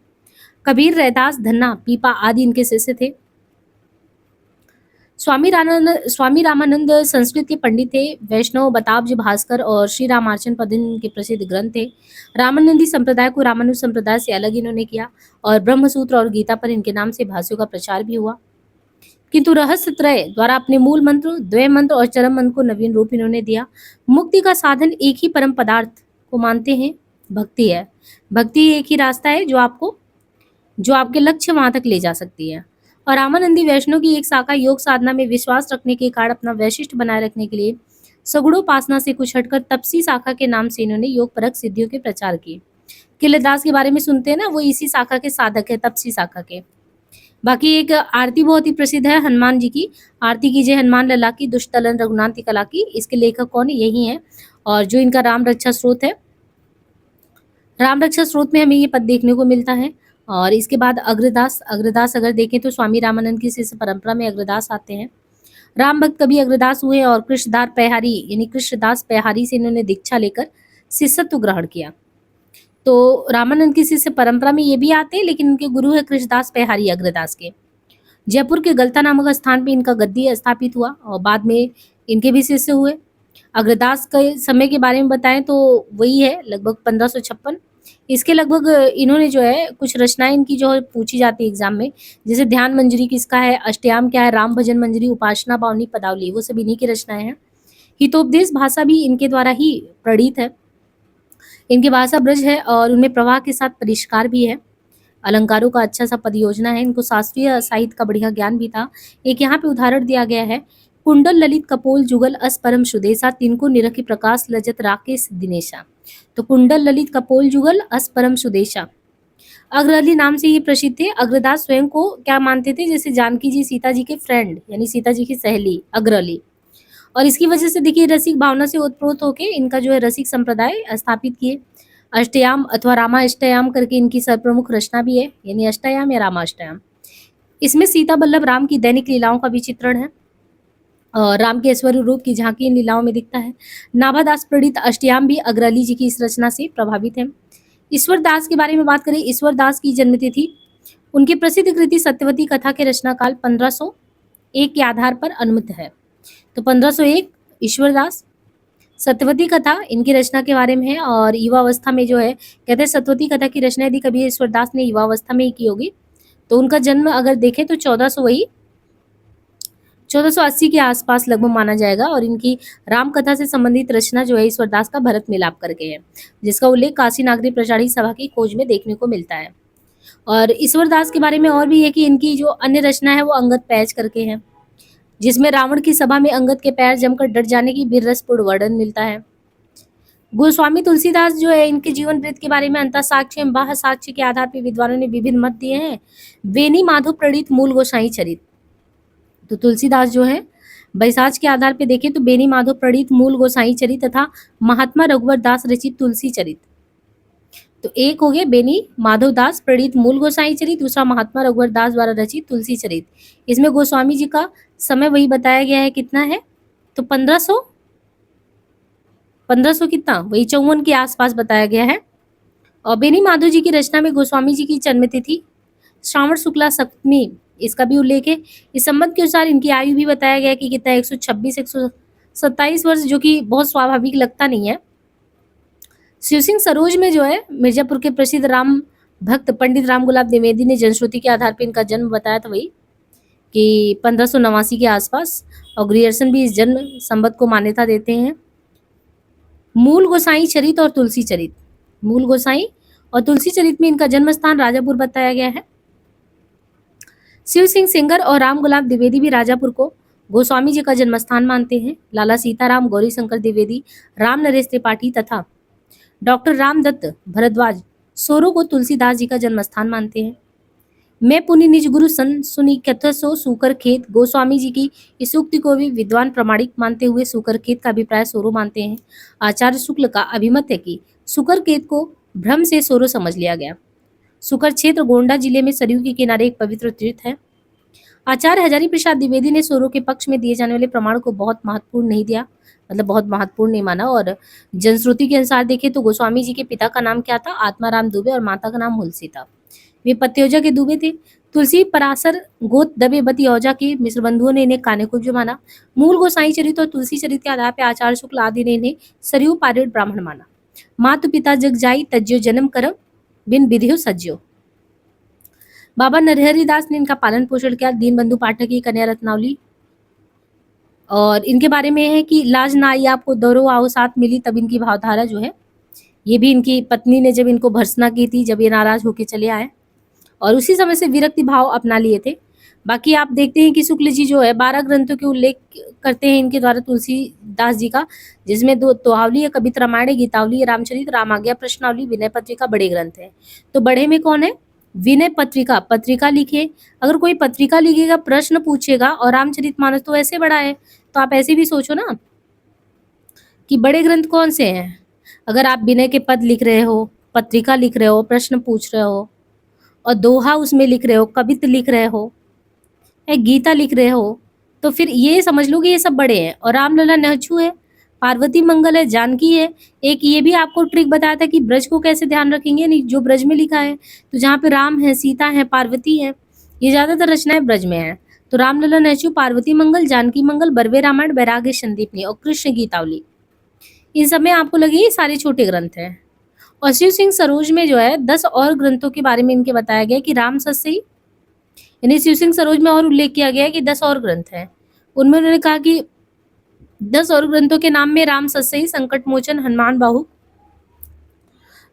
कबीर, रैदास, धन्ना, पीपा आदि इनके शिष्य थे। स्वामी रामानंद संस्कृत के पंडित थे। वैष्णव बताब्ज भास्कर और श्री रामार्चन पद के प्रसिद्ध ग्रंथ थे। रामानंदी संप्रदाय को रामानुज संप्रदाय से अलग इन्होंने किया और ब्रह्मसूत्र और गीता पर इनके नाम से भाष्यों का प्रचार भी हुआ। किंतु रहस्य त्रय द्वारा अपने मूल मंत्र, द्वय मंत्र और चरम मंत्र को नवीन रूप इन्होंने दिया। मुक्ति का साधन एक ही परम पदार्थ को मानते हैं, भक्ति है। भक्ति एक ही रास्ता है जो आपके लक्ष्य वहां तक ले जा सकती है। और रामानंदी वैष्णव की एक शाखा योग साधना में विश्वास रखने के कारण अपना वैशिष्ट बनाए रखने के लिए सगुणोपासना से कुछ हटकर तपसी शाखा के नाम से इन्होंने योग परक सिद्धियों के प्रचार किए। किलेदास के बारे में सुनते हैं ना, वो इसी शाखा के साधक है, तपसी शाखा के। बाकी एक आरती बहुत ही प्रसिद्ध है हनुमान जी की। आरती कीजिए हनुमान लला की, दुष्टलन रघुनाथ कला की। इसके लेखक कौन है? यही है। और जो इनका राम रक्षा स्रोत है, राम रक्षा स्रोत में हमें ये पद देखने को मिलता है। और इसके बाद अग्रदास। अग्रदास अगर देखें तो स्वामी रामानंद की शिष्य परंपरा में अग्रदास आते हैं। राम भक्त कवि अग्रदास हुए और कृष्णदास पैहारी यानी कृष्णदास पैहारी से इन्होंने दीक्षा लेकर शिष्यत्व ग्रहण किया। तो रामानंद की शिष्य परंपरा में ये भी आते हैं, लेकिन इनके गुरु है कृष्णदास पैहारी अग्रदास के। जयपुर के गलता नामक स्थान पे इनका गद्दी स्थापित हुआ और बाद में इनके भी शिष्य हुए। अग्रदास के समय के बारे में बताएं तो वही है लगभग 1556। इसके लगभग इन्होंने जो है कुछ रचनाएं इनकी जो है पूछी जाती है एग्जाम में, जैसे ध्यान मंजरी किसका है, अष्टयाम क्या है, राम भजन मंजरी, उपासना बावनी, पदावली, वो सब इन्हीं की रचनाएं हैं। हितोपदेश भाषा भी इनके द्वारा ही प्रणीत है। इनकी भाषा ब्रज है और उनमें प्रवाह के साथ परिष्कार भी है। अलंकारों का अच्छा सा पद योजना है। इनको शास्त्रीय साहित्य का बढ़िया ज्ञान भी था। एक यहाँ पे उदाहरण दिया गया है, कुंडल ललित कपोल जुगल अस परम सुदेशा, तिनको निरखि प्रकाश लजत राकेश दिनेशा। तो कुंडल ललित कपोल जुगल अस परम सुदेशा। अग्रअली नाम से ये प्रसिद्ध थे। अग्रदास स्वयं को क्या मानते थे? जैसे जानकी जी सीता जी के फ्रेंड यानी सीता जी की सहेली अग्रअली। और इसकी वजह से देखिए रसिक भावना से ओतप्रोत होके इनका जो है रसिक संप्रदाय स्थापित किए। अष्टयाम अथवा रामाष्टयाम करके इनकी सर्वप्रमुख रचना भी है, यानी अष्टयाम या रामाष्टयाम। इसमें सीता वल्लभ राम की दैनिक लीलाओं का भी चित्रण है और राम के ऐश्वर्य रूप की झांकी इन लीलाओं में दिखता है। नाभादास प्रणीत अष्टयाम भी अग्रअली जी की इस रचना से प्रभावित है। ईश्वर दास के बारे में बात करें, ईश्वर दास की जन्मतिथि, उनकी प्रसिद्ध कृति सत्यवती कथा के रचना काल 1501 के आधार पर अनुमित है। तो 1501 ईश्वरदास। सत्यवती कथा इनकी रचना के बारे में है और युवावस्था में जो है कहते हैं सत्यवती कथा की रचना यदि कभी ईश्वरदास ने युवावस्था में ही की होगी तो उनका जन्म अगर देखें तो 1480 के आसपास लगभग माना जाएगा। और इनकी राम कथा से संबंधित रचना जो है ईश्वरदास का भरत मिलाप करके है, जिसका उल्लेख काशी नागरी प्रचारी सभा की खोज में देखने को मिलता है। और ईश्वरदास के बारे में और भी है कि इनकी जो अन्य रचना है वो अंगद पैच करके है, जिसमें रावण की सभा में अंगद के पैर जमकर डट जाने की बीररसपूर्ण वर्णन मिलता है। गोस्वामी तुलसीदास जो है इनके जीवन वृत्त के बारे में अंतः साक्ष्य एवं बाह्य साक्ष्य के आधार पर विद्वानों ने विभिन्न मत दिए हैं। बेनी माधव प्रणीत मूल गोसाई चरित। तो तुलसीदास जो है बैसाच के आधार पर देखें तो बेनी माधव प्रणीत मूल गोसाई चरित तथा महात्मा रघुवर दास रचित तुलसी चरित। तो एक हो गया बेनी माधव दास प्रणीत मूल गोसाई चरित, दूसरा महात्मा रघुवर दास द्वारा रचित तुलसी चरित। इसमें गोस्वामी जी का समय वही बताया गया है, कितना है तो 1500 कितना वही 54 के आसपास बताया गया है। और बेनी माधव जी की रचना में गोस्वामी जी की जन्मतिथि श्रावण शुक्ला सप्तमी इसका भी उल्लेख है। इस संबंध के अनुसार इनकी आयु भी बताया गया कि कितना 126 127 वर्ष, जो कि बहुत स्वाभाविक लगता नहीं है। शिव सिंह सरोज में जो है मिर्जापुर के प्रसिद्ध राम भक्त पंडित राम गुलाब द्विवेदी ने जनश्रुति के आधार पर इनका जन्म बताया था वही कि 1589 के आसपास। और ग्रियर्सन भी इस जन्म संबत को मान्यता देते हैं। मूल गोसाई चरित और तुलसी चरित, मूल गोसाई और तुलसी चरित में इनका जन्म स्थान राजापुर बताया गया है। शिव सिंह सिंगर और राम गुलाब द्विवेदी भी राजापुर को गोस्वामी जी का जन्म स्थान मानते हैं। लाला सीताराम गौरी शंकर द्विवेदी, राम नरेश त्रिपाठी तथा डॉक्टर रामदत्त भरद्वाज सोरो को तुलसीदास जी का जन्म स्थान मानते हैं। मैं पुनि निज गुरु सन सुनी कथसो सूकर खेत, गोस्वामी जी की इस उक्ति को भी विद्वान प्रमाणिक मानते हुए सूकर खेत का अभिप्राय सोरो मानते हैं। आचार्य शुक्ल का अभिमत है कि सुकर खेत को भ्रम से सोरो समझ लिया गया। सुकर क्षेत्र गोंडा जिले में सरयू के किनारे एक पवित्र तीर्थ है। आचार्य हजारी प्रसाद द्विवेदी ने सोरो के पक्ष में दिए जाने वाले प्रमाण को बहुत महत्वपूर्ण नहीं दिया, मतलब बहुत महत्वपूर्ण नहीं माना। और जनश्रुति के अनुसार देखें तो गोस्वामी जी के पिता का नाम क्या था? आत्माराम दुबे और माता का नाम हुलसी था। वे पत्योजा के दूबे थे। तुलसी पराशर गोत दबे बती औजा के मिश्र बंधुओं ने इन्हें कान्यकुब्ज माना। मूल गोसाई चरित और तुलसी चरित के आधार पर आचार्य शुक्ल आदि ने इन्हें सरयू पारित ब्राह्मण माना। मातु पिता जग जाई तज्जो जन्म करम बिन विधियो सज्जो। बाबा नरहरि दास ने इनका पालन पोषण किया। दीनबंधु पाठक की कन्या रत्नावली, और इनके बारे में है कि लाज ना आई आपको दौरो आओ साथ मिली, तब इनकी भावधारा जो है, ये भी इनकी पत्नी ने जब इनको भर्त्सना की थी, जब ये नाराज होकर चले आए, और उसी समय से विरक्ति भाव अपना लिए थे। बाकी आप देखते हैं कि शुक्ल जी जो है 12 ग्रंथों के उल्लेख करते हैं इनके द्वारा तुलसीदास जी का, जिसमें 2 दोहावली है, कवित रामायण, गीतावली, रामचरित, रामाज्ञा, प्रश्नावली, विनय पत्रिका बड़े ग्रंथ है। तो बड़े में कौन है? विनय पत्रिका, पत्रिका लिखे। अगर कोई पत्रिका लिखेगा, प्रश्न पूछेगा, और रामचरितमानस तो ऐसे बड़ा है, तो आप ऐसे भी सोचो ना कि बड़े ग्रंथ कौन से हैं। अगर आप विनय के पद लिख रहे हो, पत्रिका लिख रहे हो, प्रश्न पूछ रहे हो, और दोहा उसमें लिख रहे हो, कवित लिख रहे हो, गीता लिख रहे हो, तो फिर ये समझ लो कि ये सब बड़े हैं। और रामलला नहचू है, पार्वती मंगल है, जानकी है। एक ये भी आपको ट्रिक बताया था कि ब्रज को कैसे ध्यान रखेंगे, नहीं जो ब्रज में लिखा है, तो जहाँ पे राम है, सीता है, पार्वती है, ये ज्यादातर रचनाएं ब्रज में है। तो रामलला नहचू, पार्वती मंगल, जानकी मंगल, बरवे रामायण, वैराग्य संदीपनी और कृष्ण गीतावली, इन सब में आपको लगे ये सारे छोटे ग्रंथ हैं। और शिव सिंह सरोज में जो है 10 और ग्रंथों के बारे में इनके बताया गया कि राम सस्यई, यानी शिव सिंह सरोज में और उल्लेख किया गया है कि 10 और ग्रंथ हैं। उनमें उन्होंने कहा कि 10 और ग्रंथों के नाम में राम सस्यई, संकट मोचन, हनुमान बाहु,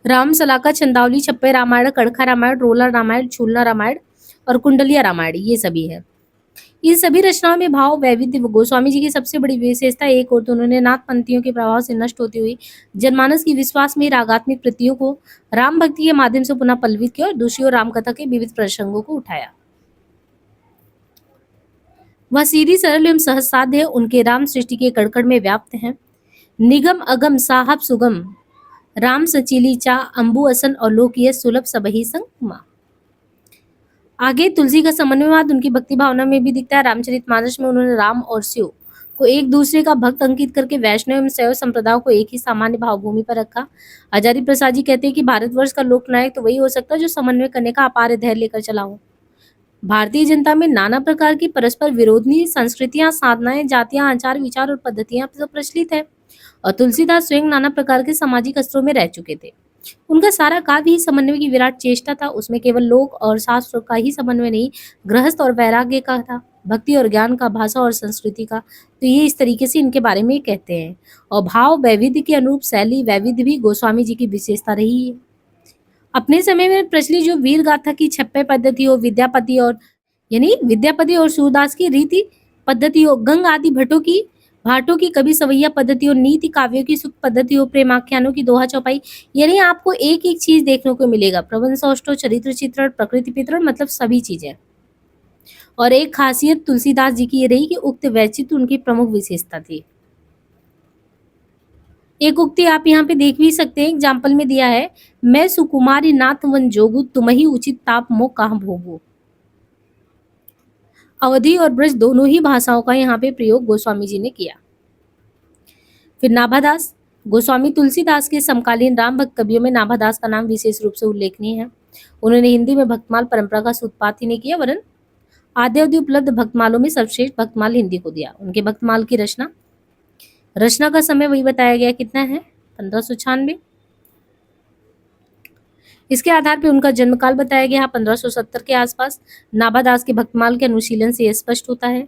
राम सलाका, चंदावली, छप्पे रामायण, कड़खा रामायण, रोला रामायण, छूलना रामायण और कुंडलिया रामायण, ये सभी है। इन सभी रचनाओं में भाव वैविध्य गोस्वामी जी की सबसे बड़ी विशेषता एक और, तो उन्होंने नाथ पंथियों के प्रभाव से नष्ट होती हुई जनमानस की विश्वास में रागात्मिक प्रतियों को राम भक्ति के माध्यम से पुनः पल्लवित किया और दूसरी ओर रामकथा के विविध प्रसंगों को उठाया। वह सीधी सरल एवं सहज साध्य है, उनके राम सृष्टि के कड़कड़ में व्याप्त हैं। निगम अगम साहब सुगम राम सचीली चा अंबु असन और लोकीय सुलभ सबही संग मा। आगे तुलसी का समन्वयवाद उनकी भक्ति भावना में भी दिखता है। रामचरितमानस में उन्होंने राम और शिव को एक दूसरे का भक्त अंकित करके वैष्णव एवं शैव संप्रदायों को एक ही सामान्य भावभूमि पर रखा। आचार्य प्रसाद जी कहते हैं कि भारतवर्ष का लोकनायक तो वही हो सकता है जो समन्वय करने का अपार धैर्य लेकर चला हो। भारतीय जनता में नाना प्रकार की परस्पर विरोधी संस्कृतियां, साधनाएं, जातियां, आचार विचार और पद्धतियां तो प्रचलित है, और तुलसीदास स्वयं नाना प्रकार के सामाजिक अस्त्रों में रह चुके थे। उनका सारा काव्य ही समन्वय की विराट चेष्टा था। उसमें केवल लोक और शास्त्र का ही समन्वय नहीं, गृहस्थ और वैराग्य का था, भक्ति और ज्ञान का, भाषा और संस्कृति का। तो ये इस तरीके से इनके बारे में कहते हैं। और भाव वैविध्य के अनुरूप शैली वैविध्य भी गोस्वामी जी की विशेषता रही है। अपने समय में प्रचलित जो वीर गाथा की छप्पे पद्धति हो, विद्यापति और यानी विद्यापति और सूरदास की रीति पद्धति हो, गंग आदि भाटों की कवि सवैया पद्धति हो, नीति काव्यों की सुख पद्धति हो, प्रेमाख्यानों की दोहा चौपाई, यानी आपको एक एक चीज देखने को मिलेगा। प्रबंधसौष्ठव, चरित्र चित्रण, प्रकृति चित्रण, मतलब सभी चीजें। और एक खासियत तुलसीदास जी की ये रही कि उक्त वैचित्र उनकी प्रमुख विशेषता थी। एक उक्ति आप यहाँ पे देख भी सकते हैं, एग्जाम्पल में दिया है, मैं सुकुमारी नाथ वन जोगु तुम्ही उचित ताप मो कहाँ भोगो। अवधी और ब्रज दोनों ही भाषाओं का यहाँ पे प्रयोग गोस्वामी जी ने किया। फिर नाभादास, गोस्वामी तुलसीदास के समकालीन राम भक्त कवियों में नाभादास का नाम विशेष रूप से उल्लेखनीय है। उन्होंने हिंदी में भक्तमाल परंपरा का सूत्रपात ही नहीं किया, वरन आद्यावधि उपलब्ध भक्तमालों में सर्वश्रेष्ठ भक्तमाल हिंदी को दिया। उनके भक्तमाल की रचना का समय वही बताया गया, कितना है, 1596। इसके आधार पर उनका जन्मकाल बताया गया 1570 के आसपास। नाभादास के भक्तमाल के अनुशीलन से यह स्पष्ट होता है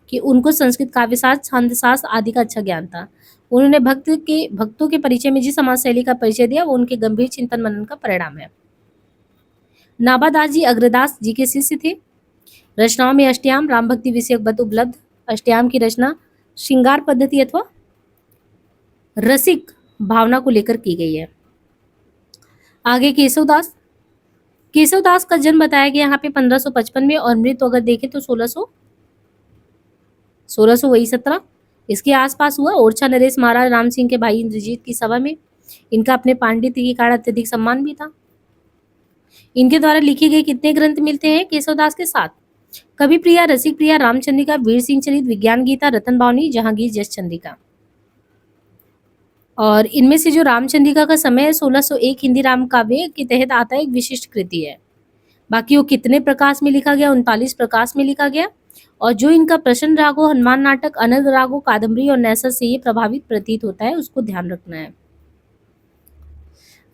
कि उनको संस्कृत काव्यशास्त्र, छंदशास्त्र आदि का अच्छा ज्ञान था। उन्होंने भक्तों के परिचय में जिस समाज शैली का परिचय दिया वो उनके गंभीर चिंतन मनन का परिणाम है। नाभादास जी अग्रदास जी के शिष्य थे। रचनाओं में अष्टयाम, राम भक्ति विषयक बद उपलब्ध। अष्टयाम की रचना श्रृंगार पद्धति अथवा रसिक भावना को लेकर की गई है। आगे केशवदास का जन्म बताया गया यहाँ पे 1555 में, और मृत्यु अगर देखें तो 1600 वही 17 इसके आसपास हुआ। ओरछा नरेश महाराज राम सिंह के भाई इंद्रजीत की सभा में इनका अपने पांडित्य के कारण अत्यधिक सम्मान भी था। इनके द्वारा लिखे गए कितने ग्रंथ मिलते हैं केशवदास के साथ? कवि प्रिया, रसिक प्रिया, रामचंद्रिका, वीर सिंह चरित, विज्ञान गीता, रतन भावनी, जहांगीर जस चंद्रिका। और इनमें से जो रामचंद्रिका का समय है 1601 हिंदी राम काव्य के तहत आता है, एक विशिष्ट कृति है। बाकी वो कितने प्रकाश में लिखा गया, 39 प्रकाश में लिखा गया। और जो इनका प्रश्न रागो, हनुमान नाटक, अनग रागो, कादम्बरी और नैसर से ये प्रभावित प्रतीत होता है, उसको ध्यान रखना है।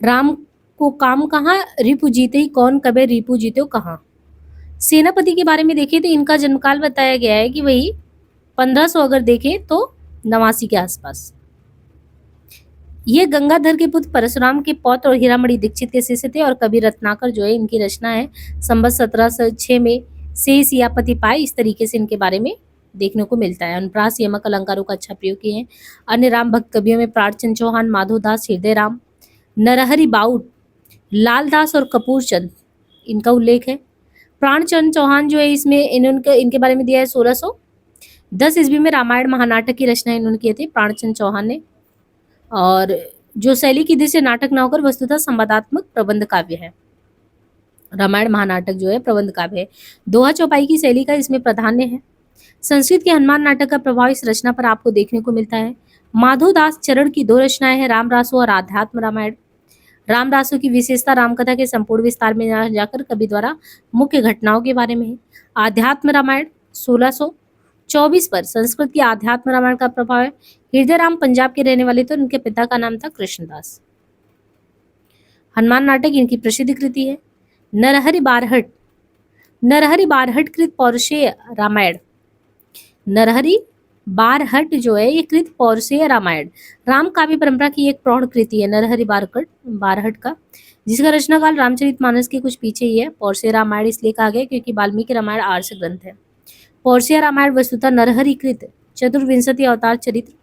राम को काम कहाँ, रिपु जीते ही कौन, कबे रिपु जीते कहाँ। सेनापति के बारे में देखें तो इनका जन्मकाल बताया गया है कि वही 1500 अगर देखें तो 89 के आसपास। ये गंगाधर के पुत्र परशुराम के पौत्र और हीरामणि दीक्षित के शिष्य थे। और कवि रत्नाकर जो है इनकी रचना है, संवत 1706 में से सियापति पाए, इस तरीके से इनके बारे में देखने को मिलता है। अनुप्रास यमक अलंकारों का अच्छा प्रयोग किए हैं। अन्य राम भक्त कवियों में प्राणचंद चौहान, माधोदास, हृदय राम, नरहरि बाउट, लालदास और कपूर चंद, इनका उल्लेख है। प्राणचंद चौहान जो है इसमें इनके बारे में दिया है 1610 ईस्वी में रामायण महानाटक की रचना इन्होंने किए थे प्राणचंद चौहान ने। और जो शैली की दृष्टि से नाटक न होकर वस्तुतः संवादात्मक प्रबंध काव्य है। रामायण महानाटक जो है प्रबंध काव्य है। दोहा चौपाई की शैली का इसमें प्राधान्य है। संस्कृत के हनुमान नाटक का प्रभाव इस रचना पर आपको देखने को मिलता है। माधोदास चरण की 2 रचनाएं हैं, राम रासो और आध्यात्म रामायण। राम रासो की विशेषता रामकथा के संपूर्ण विस्तार में जाकर कवि द्वारा मुख्य घटनाओं के बारे में है। आध्यात्म रामायण 1624 पर संस्कृत की आध्यात्म रामायण का प्रभाव है। हृदय राम पंजाब के रहने वाले थे, उनके पिता का नाम था कृष्णदास। हनुमान नाटक इनकी प्रसिद्ध कृति है। नरहरि बारहट, नरहरि बारहट कृत पौरुषेय रामायण। नरहरि बारहट जो है ये कृत पौरुषेय रामायण राम काव्य परंपरा की एक प्रौढ़ कृति है, नरहरि बारहट का, जिसका रचनाकाल रामचरितमानस के कुछ पीछे ही है। पौरुषेय रामायण इसलिए कहा गया क्योंकि वाल्मीकि रामायण आर्ष ग्रंथ है। पौरुषेय रामायण वस्तुतः नरहरि कृत चतुर्विंशति अवतार चरित्र,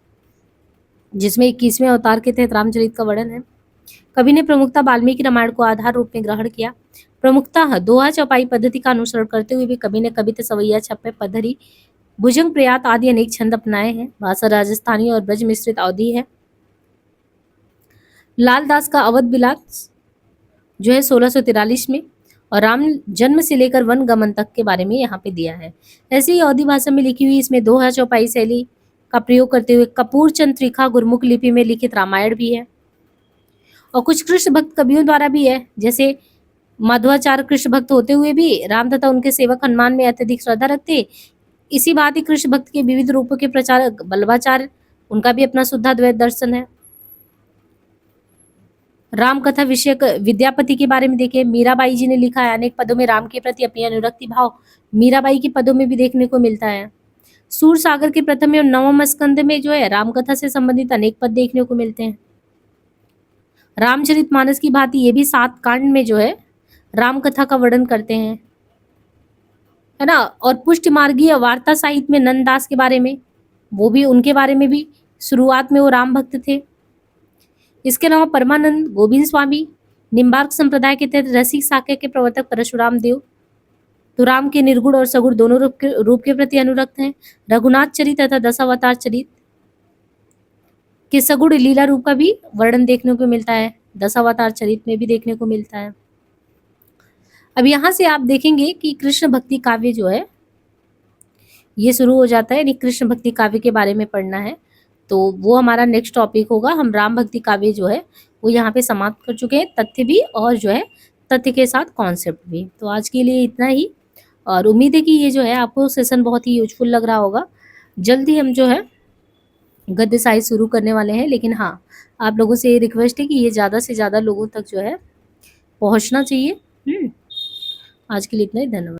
जिसमें 21वें अवतार के तहत रामचरित का वर्णन है। कवि ने प्रमुखता वाल्मीकि रामायण को आधार रूप में ग्रहण किया। प्रमुखतः दोहा चौपाई पद्धति का अनुसरण करते हुए भी कवि ने कविता, सवैया, छप्पे, पद्धरी, भुजंग, प्रयात आदि अनेक छंद अपनाए हैं। भाषा राजस्थानी और ब्रज मिश्रित अवधि है। लालदास का अवध बिलास जो है 1643 में, और राम जन्म से लेकर वन गमन तक के बारे में यहाँ पे दिया है। ऐसे ही अवधी भाषा में लिखी हुई इसमें दोहा चौपाई शैली का प्रयोग करते हुए कपूर चंद त्रिखा गुरमुख लिपि में लिखित रामायण भी है। और कुछ कृष्ण भक्त कवियों द्वारा भी है, जैसे माधवाचार्य कृष्ण भक्त होते हुए भी राम तथा उनके सेवक हनुमान में अत्यधिक श्रद्धा रखते। इसी बात ही कृष्ण भक्त के विविध रूपों के प्रचारक बल्लभाचार्य, उनका भी अपना शुद्धाद्वैत दर्शन है। राम कथा विषयक विद्यापति के बारे में देखें, मीराबाई जी ने लिखा है। अनेक पदों में राम के प्रति अपनी अनुरक्ति भाव मीराबाई के पदों में भी देखने को मिलता है। सूर सागर के प्रथम और 9वें स्कंद में जो है रामकथा से संबंधित अनेक पद देखने को मिलते हैं। रामचरितमानस की भांति ये भी 7 कांड में जो है रामकथा का वर्णन करते हैं, है ना। और पुष्ट मार्गीय वार्ता साहित्य में नंददास के बारे में, वो भी उनके बारे में भी शुरुआत में वो राम भक्त थे। इसके अलावा परमानंद, गोविंद स्वामी, निम्बार्क संप्रदाय के तहत रसिक साक्य के प्रवर्तक परशुराम देव तो राम के निर्गुण और सगुण दोनों रूप के प्रति अनुरक्त हैं। रघुनाथ चरित तथा दशावतार चरित के सगुण लीला रूप का भी वर्णन देखने को मिलता है। दशावतार चरित में भी देखने को मिलता है। अब यहाँ से आप देखेंगे कि कृष्ण भक्ति काव्य जो है ये शुरू हो जाता है, यानी कृष्ण भक्ति काव्य के बारे में पढ़ना है, तो वो हमारा नेक्स्ट टॉपिक होगा। हम राम भक्ति काव्य जो है वो यहाँ पे समाप्त कर चुके हैं, तथ्य भी और जो है तथ्य के साथ कॉन्सेप्ट भी। तो आज के लिए इतना ही, और उम्मीद है कि ये जो है आपको सेशन बहुत ही यूजफुल लग रहा होगा। जल्दी हम जो है गद्य साहित्य शुरू करने वाले हैं, लेकिन हाँ आप लोगों से ये रिक्वेस्ट है कि ये ज़्यादा से ज़्यादा लोगों तक जो है पहुँचना चाहिए। आज के लिए इतना ही, धन्यवाद।